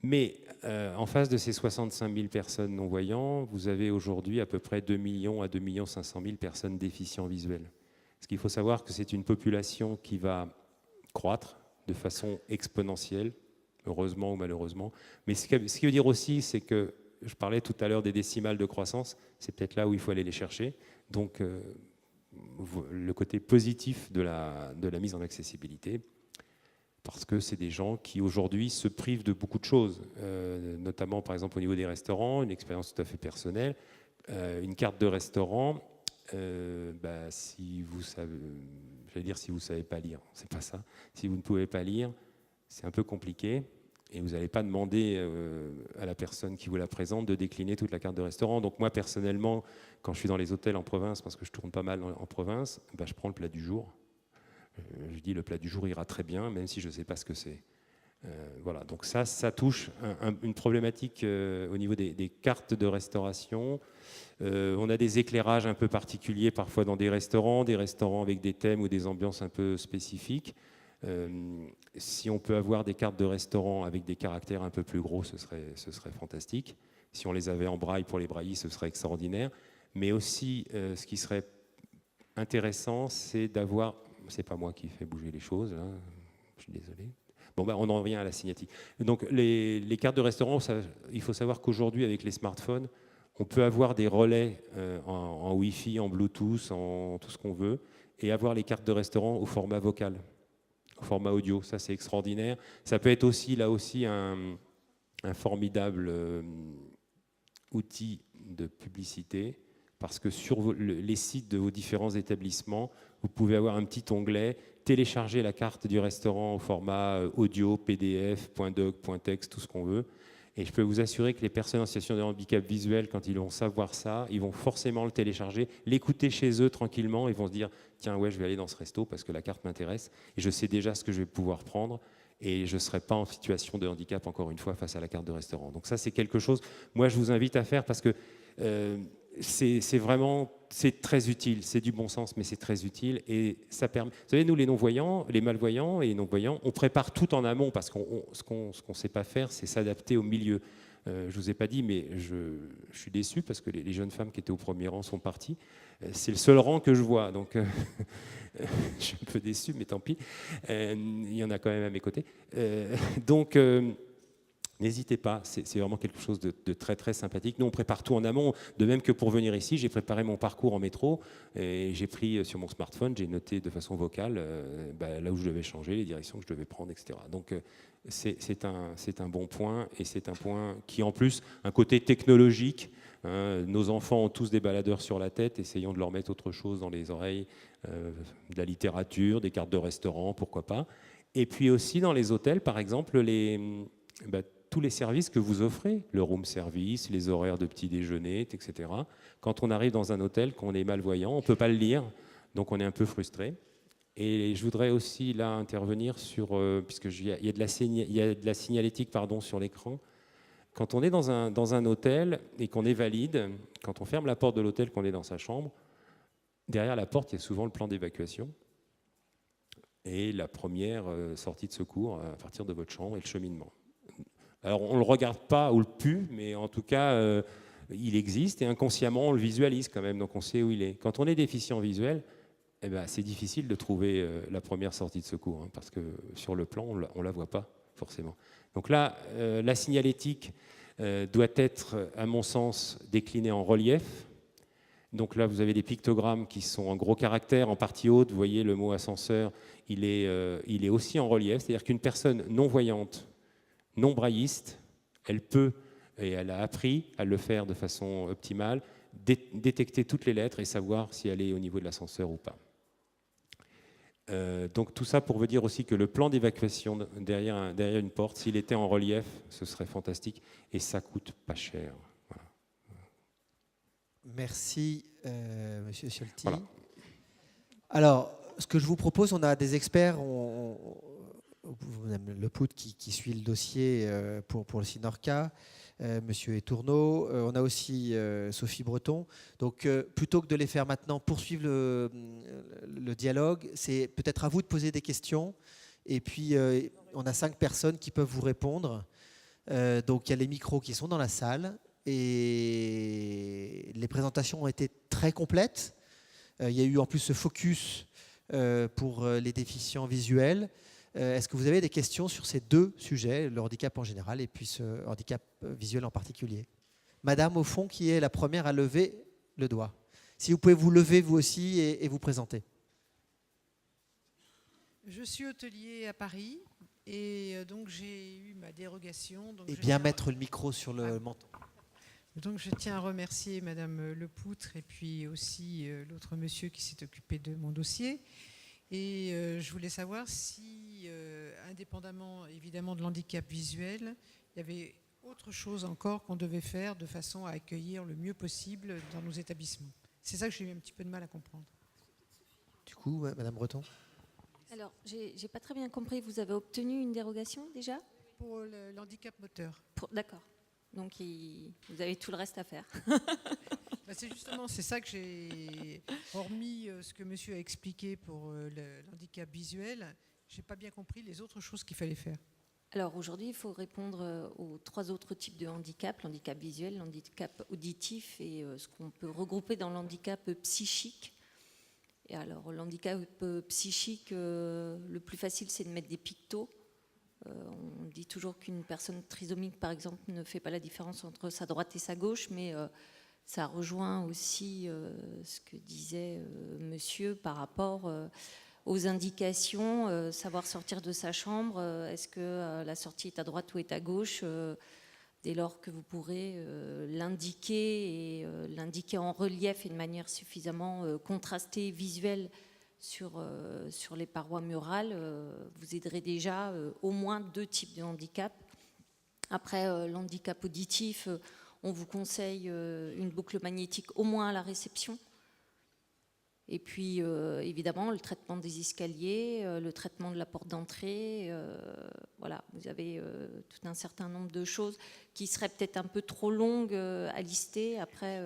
Mais en face de ces 65 000 personnes non-voyants, vous avez aujourd'hui à peu près 2 millions à 2 500 000 personnes déficients visuels. Ce qu'il faut savoir, que c'est une population qui va croître de façon exponentielle, heureusement ou malheureusement. Mais ce qui veut dire aussi, c'est que, je parlais tout à l'heure des décimales de croissance, c'est peut-être là où il faut aller les chercher. Donc, le côté positif de la mise en accessibilité, parce que c'est des gens qui aujourd'hui se privent de beaucoup de choses, notamment par exemple au niveau des restaurants, une expérience tout à fait personnelle, une carte de restaurant, si vous savez, j'allais dire si vous savez pas lire, c'est pas ça. Si vous ne pouvez pas lire, c'est un peu compliqué et vous n'allez pas demander à la personne qui vous la présente de décliner toute la carte de restaurant. Donc moi personnellement, quand je suis dans les hôtels en province, parce que je tourne pas mal en province, je prends le plat du jour. Je dis le plat du jour ira très bien, même si je ne sais pas ce que c'est. Voilà, donc ça touche une problématique au niveau des cartes de restauration. On a des éclairages un peu particuliers parfois dans des restaurants avec des thèmes ou des ambiances un peu spécifiques. Si on peut avoir des cartes de restaurant avec des caractères un peu plus gros, ce serait fantastique. Si on les avait en braille pour les braillistes, ce serait extraordinaire. Mais aussi, ce qui serait intéressant, c'est d'avoir... C'est pas moi qui fais bouger les choses, là. Je suis désolé. Bon, on en revient à la signatique. Donc, les cartes de restaurant, il faut savoir qu'aujourd'hui, avec les smartphones, on peut avoir des relais en Wi-Fi, en Bluetooth, en tout ce qu'on veut, et avoir les cartes de restaurant au format vocal, au format audio. Ça, c'est extraordinaire. Ça peut être aussi, là aussi, un formidable outil de publicité, parce que sur les sites de vos différents établissements, vous pouvez avoir un petit onglet, télécharger la carte du restaurant au format audio, PDF, .doc, .text, tout ce qu'on veut. Et je peux vous assurer que les personnes en situation de handicap visuel, quand ils vont savoir ça, ils vont forcément le télécharger, l'écouter chez eux tranquillement, ils vont se dire « Tiens, ouais, je vais aller dans ce resto parce que la carte m'intéresse et je sais déjà ce que je vais pouvoir prendre et je ne serai pas en situation de handicap, encore une fois, face à la carte de restaurant. » Donc ça, c'est quelque chose, moi, je vous invite à faire parce que c'est vraiment, c'est très utile, c'est du bon sens, mais c'est très utile et ça permet. Vous savez, nous les non-voyants, les malvoyants et les non-voyants, on prépare tout en amont parce que ce qu'on ne sait pas faire, c'est s'adapter au milieu. Je ne vous ai pas dit, mais je suis déçu parce que les jeunes femmes qui étaient au premier rang sont parties. C'est le seul rang que je vois, donc je suis un peu déçu, mais tant pis. Il y en a quand même à mes côtés. Donc n'hésitez pas, c'est vraiment quelque chose de très très sympathique. Nous, on prépare tout en amont, de même que pour venir ici, j'ai préparé mon parcours en métro et j'ai pris sur mon smartphone, j'ai noté de façon vocale là où je devais changer, les directions que je devais prendre, etc. Donc c'est un bon point et c'est un point qui, en plus, un côté technologique. Nos enfants ont tous des baladeurs sur la tête, essayons de leur mettre autre chose dans les oreilles, de la littérature, des cartes de restaurant, pourquoi pas. Et puis aussi dans les hôtels, par exemple, tous les services que vous offrez, le room service, les horaires de petit déjeuner, etc. Quand on arrive dans un hôtel, qu'on est malvoyant, on ne peut pas le lire, donc on est un peu frustré. Et je voudrais aussi là intervenir sur, puisqu'il y a de la signalétique sur l'écran. Quand on est dans un hôtel et qu'on est valide, quand on ferme la porte de l'hôtel, qu'on est dans sa chambre, derrière la porte, il y a souvent le plan d'évacuation et la première sortie de secours à partir de votre chambre et le cheminement. Alors on ne le regarde pas ou le pu, mais en tout cas, il existe et inconsciemment, on le visualise quand même, donc on sait où il est. Quand on est déficient visuel, eh ben, c'est difficile de trouver la première sortie de secours, hein, parce que sur le plan, on ne la voit pas forcément. Donc là, la signalétique doit être, à mon sens, déclinée en relief. Donc là, vous avez des pictogrammes qui sont en gros caractères, en partie haute. Vous voyez le mot ascenseur, il est aussi en relief. C'est-à-dire qu'une personne non-voyante, non-brailliste, elle peut, et elle a appris à le faire de façon optimale, détecter toutes les lettres et savoir si elle est au niveau de l'ascenseur ou pas. Donc tout ça pour vous dire aussi que le plan d'évacuation derrière une porte, s'il était en relief, ce serait fantastique et ça coûte pas cher. Voilà. Merci, Monsieur Ciotti. Voilà. Alors, ce que je vous propose, on a des experts, Madame Lepout qui suit le dossier pour le Sinorca, Monsieur Etourneau, on a aussi Sophie Breton. Donc, plutôt que de les faire maintenant poursuivre le dialogue, c'est peut-être à vous de poser des questions. Et puis, on a 5 personnes qui peuvent vous répondre. Donc, il y a les micros qui sont dans la salle. Et les présentations ont été très complètes. Il y a eu en plus ce focus pour les déficients visuels. Est-ce que vous avez des questions sur ces 2 sujets, le handicap en général et puis ce handicap visuel en particulier? Madame, au fond, qui est la première à lever le doigt. Si vous pouvez vous lever vous aussi et vous présenter. Je suis hôtelier à Paris et donc j'ai eu ma dérogation. Donc et bien mettre le micro sur le menton. Donc je tiens à remercier Madame Lepoutre et puis aussi l'autre monsieur qui s'est occupé de mon dossier. Et je voulais savoir si, indépendamment évidemment de l'handicap visuel, il y avait autre chose encore qu'on devait faire de façon à accueillir le mieux possible dans nos établissements. C'est ça que j'ai eu un petit peu de mal à comprendre. Du coup, Madame Breton. Alors, j'ai pas très bien compris. Vous avez obtenu une dérogation déjà? Pour l'handicap moteur. D'accord. Donc, vous avez tout le reste à faire. C'est ça que j'ai, hormis ce que monsieur a expliqué pour l'handicap visuel, j'ai pas bien compris les autres choses qu'il fallait faire. Alors aujourd'hui, il faut répondre aux 3 autres types de handicap, l'handicap visuel, l'handicap auditif et ce qu'on peut regrouper dans l'handicap psychique. Et alors l'handicap psychique, le plus facile, c'est de mettre des pictos. On dit toujours qu'une personne trisomique, par exemple, ne fait pas la différence entre sa droite et sa gauche, mais ça rejoint aussi ce que disait monsieur par rapport aux indications, savoir sortir de sa chambre. Est-ce que la sortie est à droite ou est à gauche dès lors que vous pourrez l'indiquer et l'indiquer en relief et de manière suffisamment contrastée, visuelle sur les parois murales, vous aiderez déjà au moins 2 types de handicap. Après, l'handicap auditif, on vous conseille une boucle magnétique au moins à la réception. Et puis, évidemment, le traitement des escaliers, le traitement de la porte d'entrée. Voilà, vous avez tout un certain nombre de choses qui seraient peut-être un peu trop longues à lister. Après,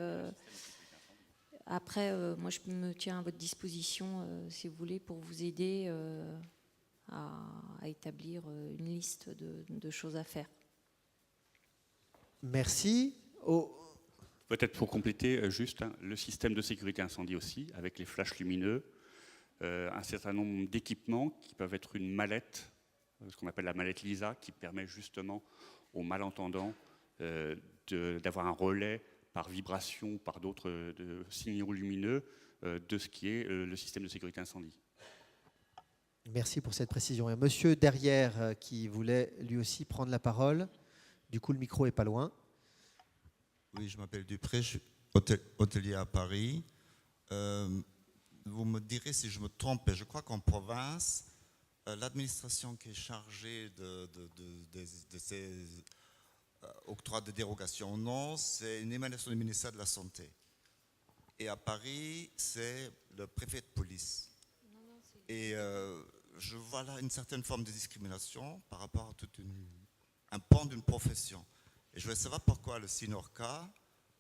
moi, je me tiens à votre disposition, si vous voulez, pour vous aider à établir une liste de choses à faire. Merci. Peut-être pour compléter, juste le système de sécurité incendie aussi, avec les flashs lumineux, un certain nombre d'équipements qui peuvent être une mallette, ce qu'on appelle la mallette LISA, qui permet justement aux malentendants d'avoir un relais par vibration, par d'autres signaux lumineux de ce qui est le système de sécurité incendie. Merci pour cette précision. Et monsieur derrière qui voulait lui aussi prendre la parole. Du coup, le micro n'est pas loin. Oui, je m'appelle Dupré, je suis hôtelier à Paris. Vous me direz si je me trompe, je crois qu'en province, l'administration qui est chargée de ces octroi de dérogation. Non, c'est une émanation du ministère de la Santé. Et à Paris, c'est le préfet de police. Et je vois là une certaine forme de discrimination par rapport à un pan d'une profession. Et je voulais savoir pourquoi le SINORCA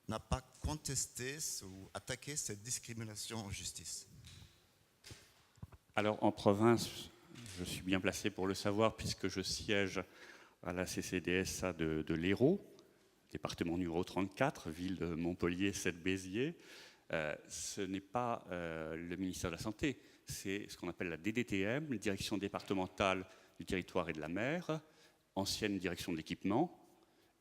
n'a pas contesté ou attaqué cette discrimination en justice. Alors en province, je suis bien placé pour le savoir puisque je siège à la CCDSA de l'Hérault, département numéro 34, ville de Montpellier, 7 Béziers. Ce n'est pas le ministère de la Santé, c'est ce qu'on appelle la DDTM, la Direction départementale du territoire et de la mer, ancienne direction de l'équipement,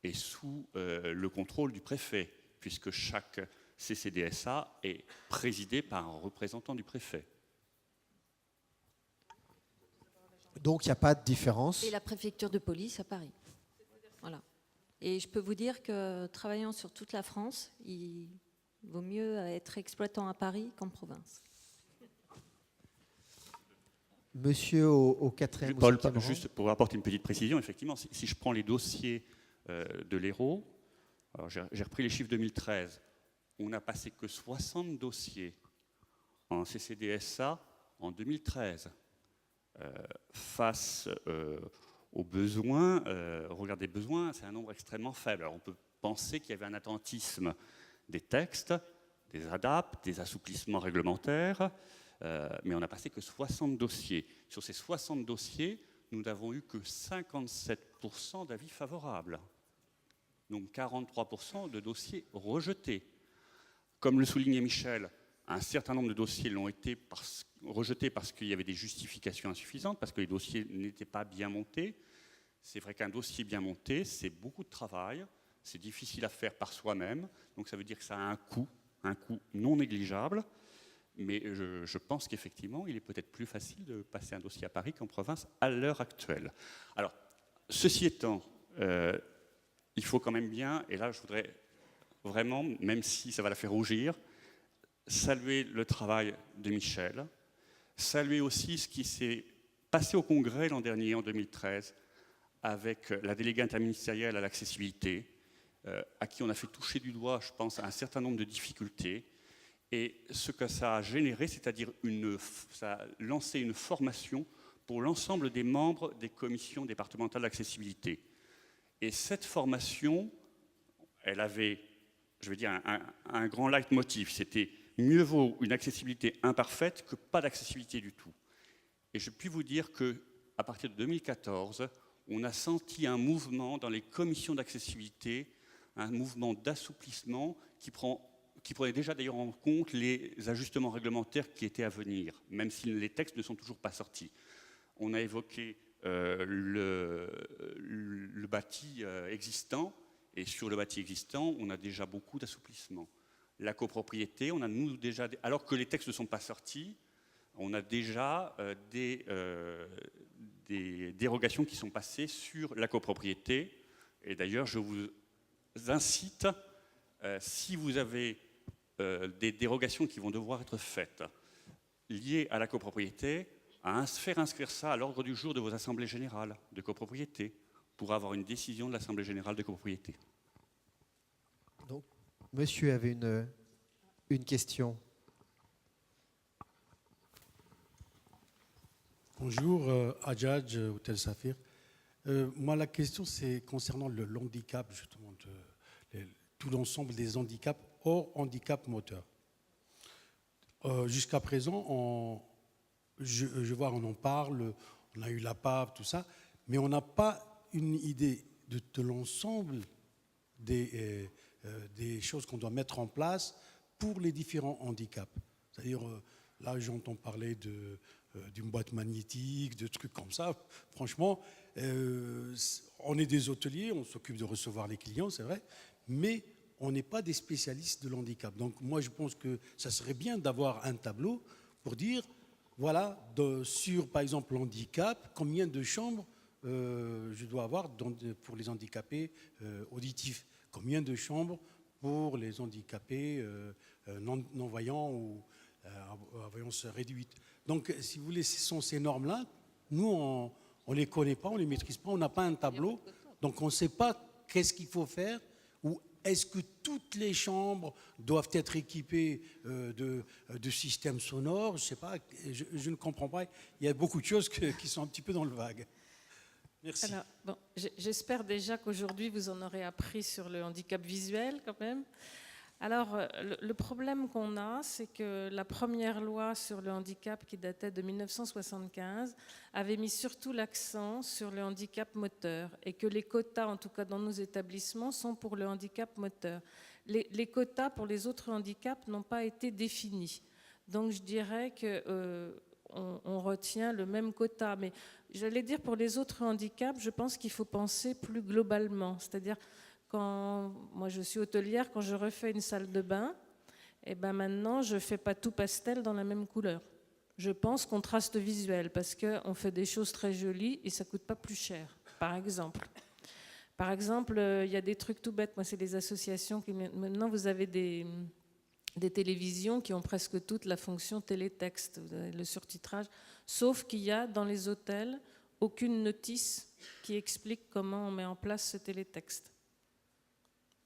et sous le contrôle du préfet, puisque chaque CCDSA est présidé par un représentant du préfet. Donc il n'y a pas de différence. Et la préfecture de police à Paris. Voilà. Et je peux vous dire que travaillant sur toute la France, il vaut mieux être exploitant à Paris qu'en province. Monsieur au quatrième. Paul, juste pour apporter une petite précision, effectivement, si je prends les dossiers de l'Hérault, alors j'ai repris les chiffres 2013, on n'a passé que 60 dossiers en CCDSA en 2013. Face aux besoins, regardez les besoins, c'est un nombre extrêmement faible. Alors on peut penser qu'il y avait un attentisme des textes, des ADAP, des assouplissements réglementaires, mais on n'a passé que 60 dossiers. Sur ces 60 dossiers, nous n'avons eu que 57% d'avis favorables. Donc 43% de dossiers rejetés. Comme le soulignait Michel, un certain nombre de dossiers l'ont été rejetés parce qu'il y avait des justifications insuffisantes, parce que les dossiers n'étaient pas bien montés. C'est vrai qu'un dossier bien monté, c'est beaucoup de travail, c'est difficile à faire par soi-même, donc ça veut dire que ça a un coût non négligeable, mais je pense qu'effectivement, il est peut-être plus facile de passer un dossier à Paris qu'en province à l'heure actuelle. Alors, ceci étant, il faut quand même bien, et là je voudrais vraiment, même si ça va la faire rougir, saluer le travail de Michel, saluer aussi ce qui s'est passé au Congrès l'an dernier, en 2013, avec la déléguée interministérielle à l'accessibilité, à qui on a fait toucher du doigt, je pense, un certain nombre de difficultés. Et ce que ça a généré, c'est-à-dire ça a lancé une formation pour l'ensemble des membres des commissions départementales d'accessibilité. Et cette formation, elle avait, je vais dire, un grand leitmotiv, c'était mieux vaut une accessibilité imparfaite que pas d'accessibilité du tout. Et je puis vous dire qu'à partir de 2014, on a senti un mouvement dans les commissions d'accessibilité, un mouvement d'assouplissement qui prenait déjà d'ailleurs en compte les ajustements réglementaires qui étaient à venir, même si les textes ne sont toujours pas sortis. On a évoqué le bâti existant, et sur le bâti existant, on a déjà beaucoup d'assouplissement. La copropriété, on a nous déjà, alors que les textes ne sont pas sortis, on a déjà des dérogations qui sont passées sur la copropriété. Et d'ailleurs, je vous incite, si vous avez des dérogations qui vont devoir être faites liées à la copropriété, à faire inscrire ça à l'ordre du jour de vos assemblées générales de copropriété pour avoir une décision de l'assemblée générale de copropriété. Donc, monsieur avait une question. Bonjour, Adjadj, Hôtel Saphir. Moi, la question, c'est concernant le handicap, justement, tout l'ensemble des handicaps hors handicap moteur. Jusqu'à présent, je vois, on en parle, on a eu la PAV, tout ça, mais on n'a pas une idée de l'ensemble des choses qu'on doit mettre en place pour les différents handicaps. C'est-à-dire, là, j'entends parler d'une boîte magnétique, de trucs comme ça. Franchement, on est des hôteliers, on s'occupe de recevoir les clients, c'est vrai, mais on n'est pas des spécialistes de l'handicap. Donc moi, je pense que ça serait bien d'avoir un tableau pour dire, voilà, sur, par exemple, l'handicap, combien de chambres je dois avoir pour les handicapés auditifs, combien de chambres pour les handicapés non-voyants ou à voyance réduite. Donc, si vous voulez, ce sont ces normes-là. Nous, on ne les connaît pas, on ne les maîtrise pas, on n'a pas un tableau. Donc, on ne sait pas qu'est-ce qu'il faut faire? Ou est-ce que toutes les chambres doivent être équipées de systèmes sonores? Je ne sais pas, je ne comprends pas. Il y a beaucoup de choses qui sont un petit peu dans le vague. Merci. Alors, bon, j'espère déjà qu'aujourd'hui, vous en aurez appris sur le handicap visuel quand même. Alors, le problème qu'on a, c'est que la première loi sur le handicap, qui datait de 1975, avait mis surtout l'accent sur le handicap moteur et que les quotas, en tout cas dans nos établissements, sont pour le handicap moteur. Les quotas pour les autres handicaps n'ont pas été définis. Donc, je dirais que on retient le même quota. Mais j'allais dire, pour les autres handicaps, je pense qu'il faut penser plus globalement. C'est-à-dire, quand moi je suis hôtelière, quand je refais une salle de bain, et ben maintenant je ne fais pas tout pastel dans la même couleur. Je pense contraste visuel parce qu'on fait des choses très jolies et ça ne coûte pas plus cher, par exemple. Par exemple, il y a des trucs tout bêtes. Moi, c'est les associations qui... Maintenant, vous avez des télévisions qui ont presque toutes la fonction télétexte, le surtitrage, sauf qu'il y a dans les hôtels aucune notice qui explique comment on met en place ce télétexte.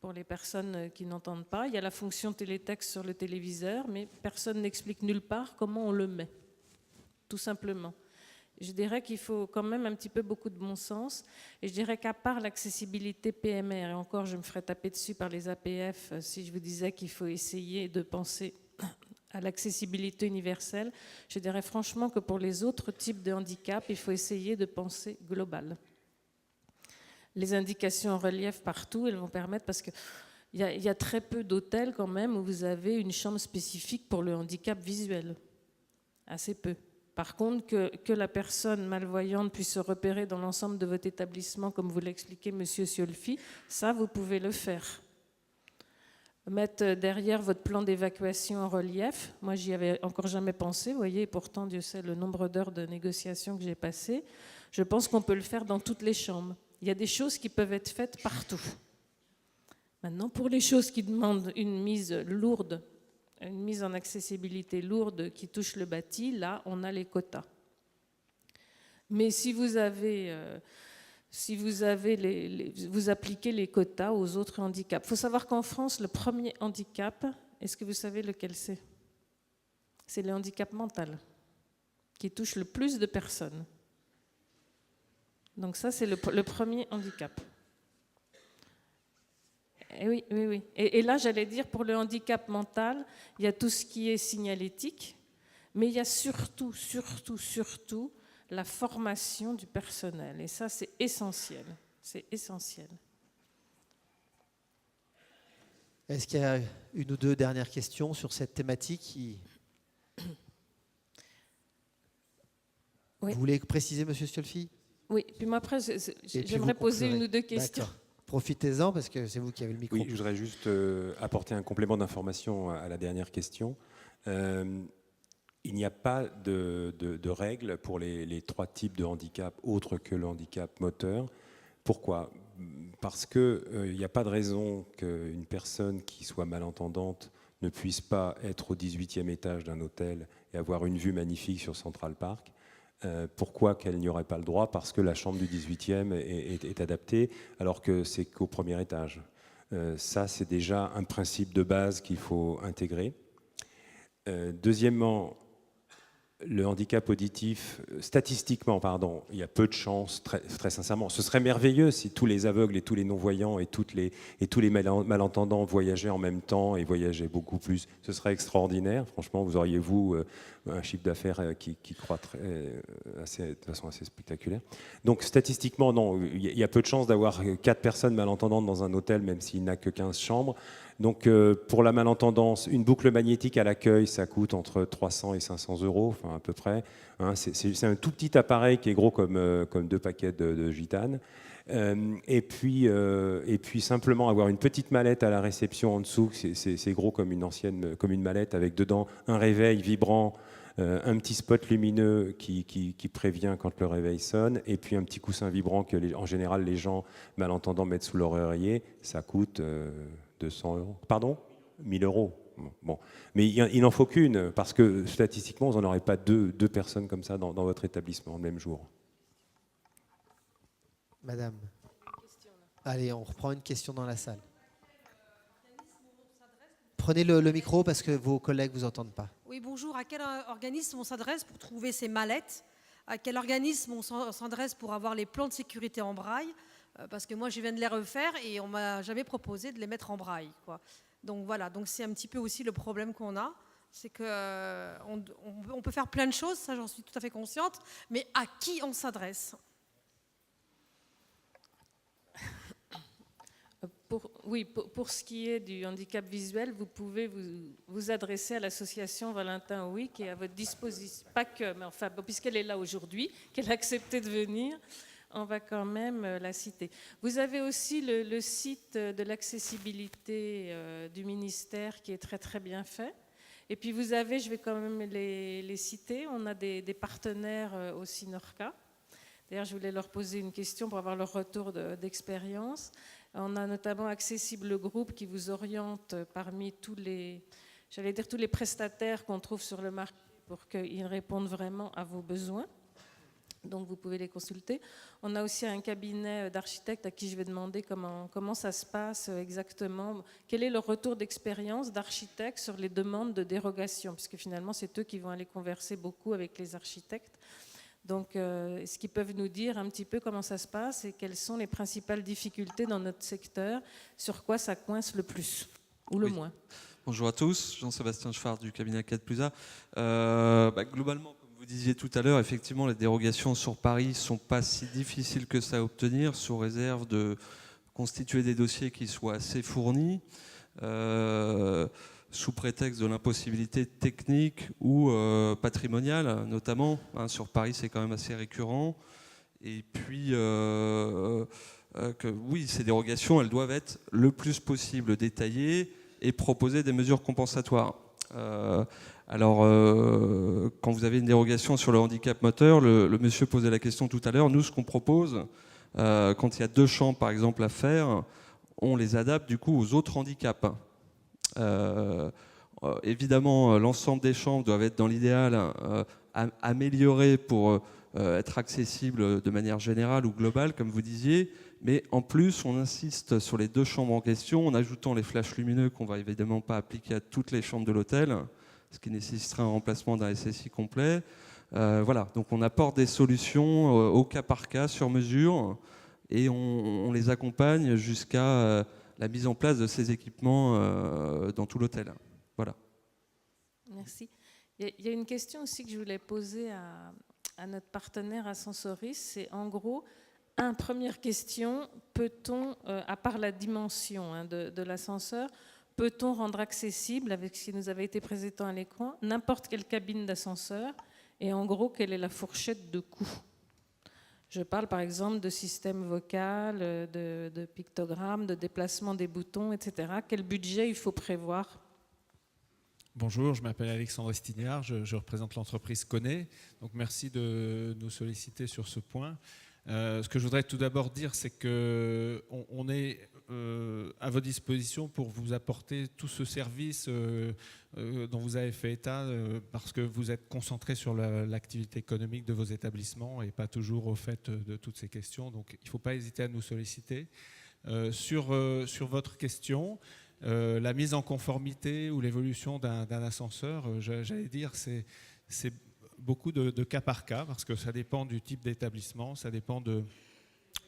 Pour les personnes qui n'entendent pas, il y a la fonction télétexte sur le téléviseur, mais personne n'explique nulle part comment on le met, tout simplement. Je dirais qu'il faut quand même un petit peu beaucoup de bon sens, et je dirais qu'à part l'accessibilité PMR, et encore je me ferais taper dessus par les APF si je vous disais qu'il faut essayer de penser à l'accessibilité universelle, je dirais franchement que pour les autres types de handicap, il faut essayer de penser global. Les indications en relief partout, elles vont permettre, parce qu'il y a très peu d'hôtels quand même où vous avez une chambre spécifique pour le handicap visuel. Assez peu. Par contre, que la personne malvoyante puisse se repérer dans l'ensemble de votre établissement, comme vous l'expliquez, Monsieur Siolfi, ça, vous pouvez le faire. Mettre derrière votre plan d'évacuation en relief, moi, j'y avais encore jamais pensé, vous voyez, et pourtant, Dieu sait le nombre d'heures de négociation que j'ai passées. Je pense qu'on peut le faire dans toutes les chambres. Il y a des choses qui peuvent être faites partout. Maintenant, pour les choses qui demandent une mise lourde, une mise en accessibilité lourde qui touche le bâti, là, on a les quotas. Mais si vous appliquez les quotas aux autres handicaps, il faut savoir qu'en France, le premier handicap, est-ce que vous savez lequel c'est? C'est le handicap mental, qui touche le plus de personnes. Donc ça, c'est le premier handicap. Et oui, oui, oui. Et là, j'allais dire, pour le handicap mental, il y a tout ce qui est signalétique, mais il y a surtout, surtout, surtout la formation du personnel. Et ça, c'est essentiel. C'est essentiel. Est-ce qu'il y a une ou deux dernières questions sur cette thématique Oui. Vous voulez préciser, Monsieur Siolfi? Oui, puis moi après, j'aimerais poser une ou deux questions. D'accord. Profitez-en parce que c'est vous qui avez le micro. Oui, je voudrais juste apporter un complément d'information à la dernière question. Il n'y a pas de règles pour les trois types de handicap autres que le handicap moteur. Pourquoi? Parce qu'il n'y a pas de raison qu'une personne qui soit malentendante ne puisse pas être au 18e étage d'un hôtel et avoir une vue magnifique sur Central Park. Pourquoi qu'elle n'y aurait pas le droit? Parce que la chambre du 18e est adaptée, alors que c'est qu'au premier étage. Ça, c'est déjà un principe de base qu'il faut intégrer. Deuxièmement, le handicap auditif, statistiquement, pardon, il y a peu de chances, très sincèrement. Ce serait merveilleux si tous les aveugles et tous les non-voyants et tous les malentendants voyageaient en même temps et voyageaient beaucoup plus. Ce serait extraordinaire. Franchement, vous auriez, un chiffre d'affaires qui croît de façon assez spectaculaire. Donc, statistiquement, non, il y a peu de chances d'avoir 4 personnes malentendantes dans un hôtel, même s'il n'a que 15 chambres. Donc, pour la malentendance, une boucle magnétique à l'accueil, ça coûte entre 300 et 500 €, enfin à peu près. Hein, c'est un tout petit appareil qui est gros comme 2 paquets de gitane. Et puis simplement avoir une petite mallette à la réception en dessous, c'est gros comme une mallette, avec dedans un réveil vibrant, un petit spot lumineux qui prévient quand le réveil sonne, et puis un petit coussin vibrant que en général les gens malentendants mettent sous leur oreiller. Ça coûte 200 €. Pardon ? 1000 €. Bon. Mais il n'en faut qu'une, parce que statistiquement, vous n'en aurez pas deux personnes comme ça dans votre établissement le même jour. Madame. Allez, on reprend une question dans la salle. Prenez le micro parce que vos collègues ne vous entendent pas. Oui, bonjour. À quel organisme on s'adresse pour trouver ces mallettes? À quel organisme on s'adresse pour avoir les plans de sécurité en braille? Parce que moi, je viens de les refaire et on ne m'a jamais proposé de les mettre en braille, quoi. Donc voilà, donc c'est un petit peu aussi le problème qu'on a. C'est qu'on peut faire plein de choses, ça j'en suis tout à fait consciente, mais à qui on s'adresse? Pour ce qui est du handicap visuel, vous pouvez vous adresser à l'association Valentin Houy qui est à votre disposition. Pas que, mais enfin, puisqu'elle est là aujourd'hui, qu'elle a accepté de venir, on va quand même la citer. Vous avez aussi le site de l'accessibilité du ministère qui est très très bien fait. Et puis vous avez, je vais quand même les citer, on a des partenaires au Sinorca. D'ailleurs, je voulais leur poser une question pour avoir leur retour d'expérience. On a notamment Accessible Group qui vous oriente parmi tous les prestataires qu'on trouve sur le marché pour qu'ils répondent vraiment à vos besoins. Donc vous pouvez les consulter. On a aussi un cabinet d'architectes à qui je vais demander comment ça se passe exactement, quel est le retour d'expérience d'architectes sur les demandes de dérogation, puisque finalement c'est eux qui vont aller converser beaucoup avec les architectes. Donc, est-ce qu'ils peuvent nous dire un petit peu comment ça se passe et quelles sont les principales difficultés dans notre secteur, sur quoi ça coince le plus ou le moins? Bonjour à tous, Jean-Sébastien Schwartz du cabinet 4+A. Globalement, comme vous disiez tout à l'heure, effectivement, les dérogations sur Paris ne sont pas si difficiles que ça à obtenir, sous réserve de constituer des dossiers qui soient assez fournis. Sous prétexte de l'impossibilité technique ou patrimoniale, notamment. Sur Paris, c'est quand même assez récurrent. Et puis, oui, ces dérogations, elles doivent être le plus possible détaillées et proposer des mesures compensatoires. Quand vous avez une dérogation sur le handicap moteur, le monsieur posait la question tout à l'heure, nous, ce qu'on propose, quand il y a 2 chambres, par exemple, à faire, on les adapte du coup aux autres handicaps. Évidemment, l'ensemble des chambres doivent être dans l'idéal améliorées pour être accessibles de manière générale ou globale, comme vous disiez. Mais en plus, on insiste sur les 2 chambres en question en ajoutant les flashs lumineux qu'on ne va évidemment pas appliquer à toutes les chambres de l'hôtel, ce qui nécessiterait un remplacement d'un SSI complet. Voilà, donc on apporte des solutions au cas par cas, sur mesure, et on les accompagne jusqu'à la mise en place de ces équipements dans tout l'hôtel. Voilà. Merci. Il y a une question aussi que je voulais poser à notre partenaire Ascensoris, c'est en gros, première question, peut-on, à part la dimension de l'ascenseur, peut-on rendre accessible, avec ce qui nous avait été présenté à l'écran, n'importe quelle cabine d'ascenseur, et en gros, quelle est la fourchette de coût? Je parle par exemple de système vocal, de pictogrammes, de déplacement des boutons, etc. Quel budget il faut prévoir? Bonjour, je m'appelle Alexandre Estignard, je représente l'entreprise Connaît. Donc merci de nous solliciter sur ce point. Ce que je voudrais tout d'abord dire, c'est qu'on est à votre disposition pour vous apporter tout ce service dont vous avez fait état, parce que vous êtes concentré sur l'activité économique de vos établissements et pas toujours au fait de toutes ces questions. Donc il ne faut pas hésiter à nous solliciter. Sur votre question, la mise en conformité ou l'évolution d'un ascenseur, j'allais dire, c'est beaucoup de cas par cas, parce que ça dépend du type d'établissement, ça dépend de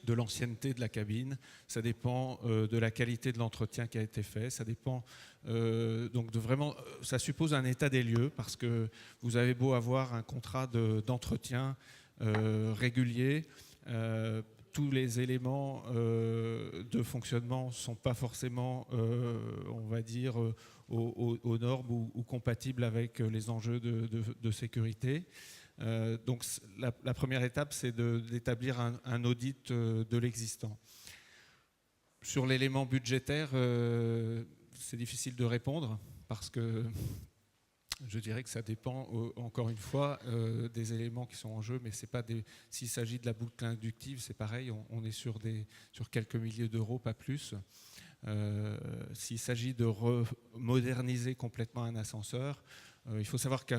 l'ancienneté de la cabine, ça dépend de la qualité de l'entretien qui a été fait, ça dépend donc vraiment, ça suppose un état des lieux, parce que vous avez beau avoir un contrat d'entretien régulier, tous les éléments de fonctionnement ne sont pas forcément, on va dire, aux normes ou compatibles avec les enjeux de sécurité. Donc la première étape, c'est d'établir un audit de l'existant. Sur l'élément budgétaire, c'est difficile de répondre parce que je dirais que ça dépend encore une fois des éléments qui sont en jeu, mais c'est pas s'il s'agit de la boucle inductive, c'est pareil, on est sur quelques milliers d'euros, pas plus. S'il s'agit de moderniser complètement un ascenseur, il faut savoir que,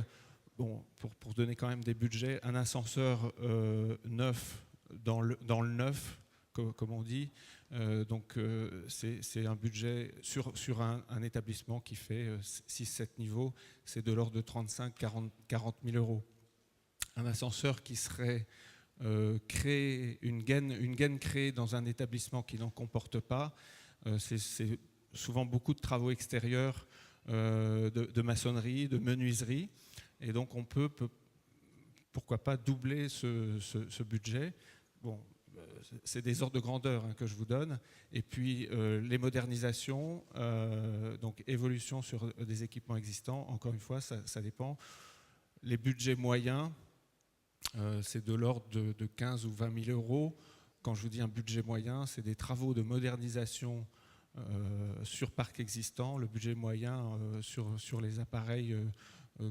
bon, pour donner quand même des budgets, un ascenseur neuf, dans le neuf, comme on dit, C'est un budget sur un établissement qui fait 6-7 niveaux, c'est de l'ordre de 35-40 000 euros. Un ascenseur qui serait une gaine créée dans un établissement qui n'en comporte pas, c'est souvent beaucoup de travaux extérieurs, de maçonnerie, de menuiserie, et donc on peut pourquoi pas doubler ce budget. Bon, c'est des ordres de grandeur que je vous donne. Et puis les modernisations, donc évolution sur des équipements existants, encore une fois, ça dépend. Les budgets moyens, c'est de l'ordre de 15 ou 20 000 euros. Quand je vous dis un budget moyen, c'est des travaux de modernisation sur parc existant. Le budget moyen sur les appareils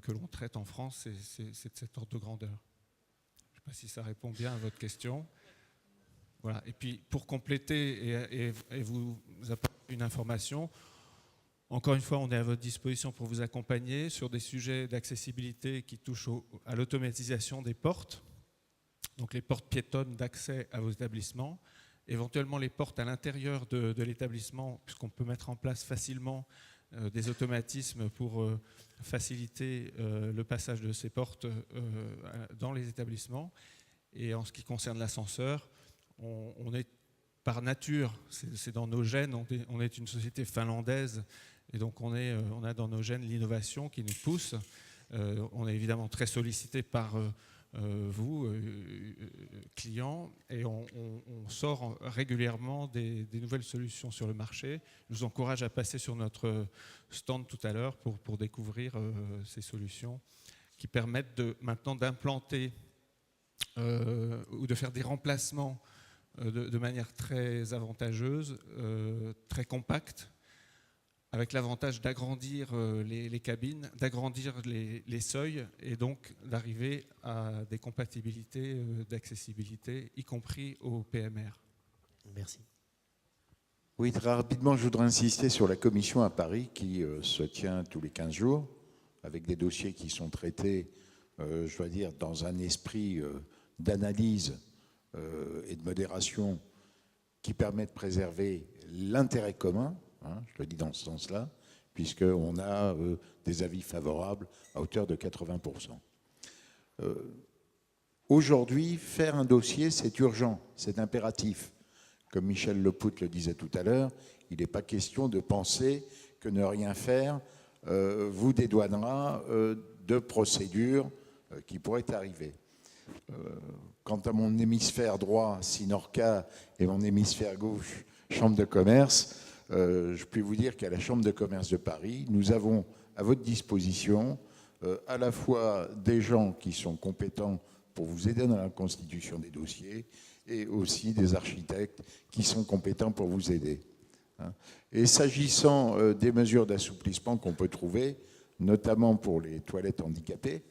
que l'on traite en France, c'est de cet ordre de grandeur. Je ne sais pas si ça répond bien à votre question. Voilà. Et puis pour compléter et vous apporter une information, encore une fois, on est à votre disposition pour vous accompagner sur des sujets d'accessibilité qui touchent à l'automatisation des portes, donc les portes piétonnes d'accès à vos établissements, éventuellement les portes à l'intérieur de l'établissement, puisqu'on peut mettre en place facilement des automatismes pour faciliter le passage de ces portes dans les établissements. Et en ce qui concerne l'ascenseur, on est par nature, c'est dans nos gènes, on est une société finlandaise, et donc on a dans nos gènes l'innovation qui nous pousse. On est évidemment très sollicité par vous, clients, et on sort régulièrement des nouvelles solutions sur le marché. Je vous encourage à passer sur notre stand tout à l'heure pour découvrir ces solutions qui permettent maintenant d'implanter ou de faire des remplacements de manière très avantageuse, très compacte, avec l'avantage d'agrandir les cabines, d'agrandir les seuils et donc d'arriver à des compatibilités d'accessibilité, y compris au PMR. Merci. Oui, très rapidement, je voudrais insister sur la commission à Paris qui se tient tous les 15 jours, avec des dossiers qui sont traités, je dois dire, dans un esprit d'analyse et de modération qui permet de préserver l'intérêt commun, je le dis dans ce sens-là, puisqu'on a des avis favorables à hauteur de 80%. Aujourd'hui, faire un dossier, c'est urgent, c'est impératif. Comme Michel Lepout le disait tout à l'heure, il n'est pas question de penser que ne rien faire vous dédouanera de procédures qui pourraient arriver. Quant à mon hémisphère droit, Sinorca, et mon hémisphère gauche, Chambre de commerce, je puis vous dire qu'à la Chambre de commerce de Paris, nous avons à votre disposition à la fois des gens qui sont compétents pour vous aider dans la constitution des dossiers et aussi des architectes qui sont compétents pour vous aider. Et s'agissant des mesures d'assouplissement qu'on peut trouver, notamment pour les toilettes handicapées,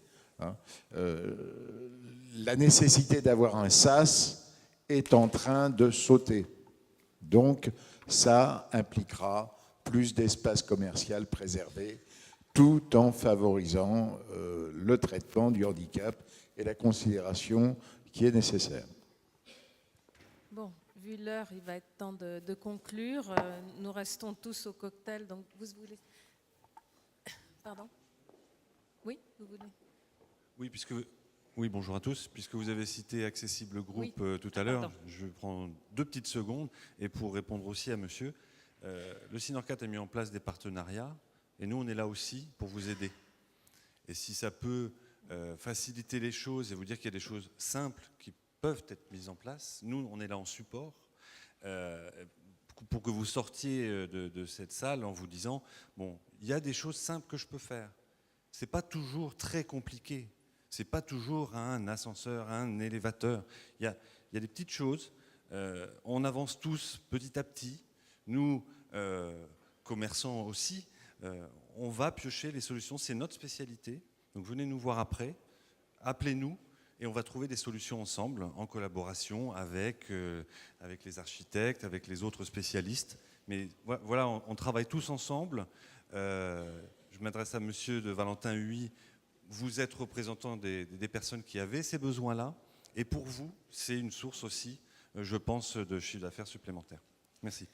la nécessité d'avoir un sas est en train de sauter. Donc, ça impliquera plus d'espace commercial préservé, tout en favorisant le traitement du handicap et la considération qui est nécessaire. Bon, vu l'heure, il va être temps de conclure. Nous restons tous au cocktail, donc vous voulez... Pardon ? Oui, vous voulez ? Oui, oui, bonjour à tous. Puisque vous avez cité Accessible Group tout à l'heure, je prends 2 petites secondes. Et pour répondre aussi à monsieur, le Sinorcat a mis en place des partenariats et nous, on est là aussi pour vous aider. Et si ça peut faciliter les choses et vous dire qu'il y a des choses simples qui peuvent être mises en place, nous, on est là en support pour que vous sortiez de cette salle en vous disant « Bon, il y a des choses simples que je peux faire. Ce n'est pas toujours très compliqué. » Ce n'est pas toujours un ascenseur, un élévateur. Il y a des petites choses. On avance tous petit à petit. Nous, commerçants aussi, on va piocher les solutions. C'est notre spécialité. Donc venez nous voir après. Appelez-nous et on va trouver des solutions ensemble, en collaboration avec les architectes, avec les autres spécialistes. Mais voilà, on travaille tous ensemble. Je m'adresse à monsieur de Valentin Huy. Vous êtes représentant des personnes qui avaient ces besoins-là. Et pour vous, c'est une source aussi, je pense, de chiffre d'affaires supplémentaire. Merci.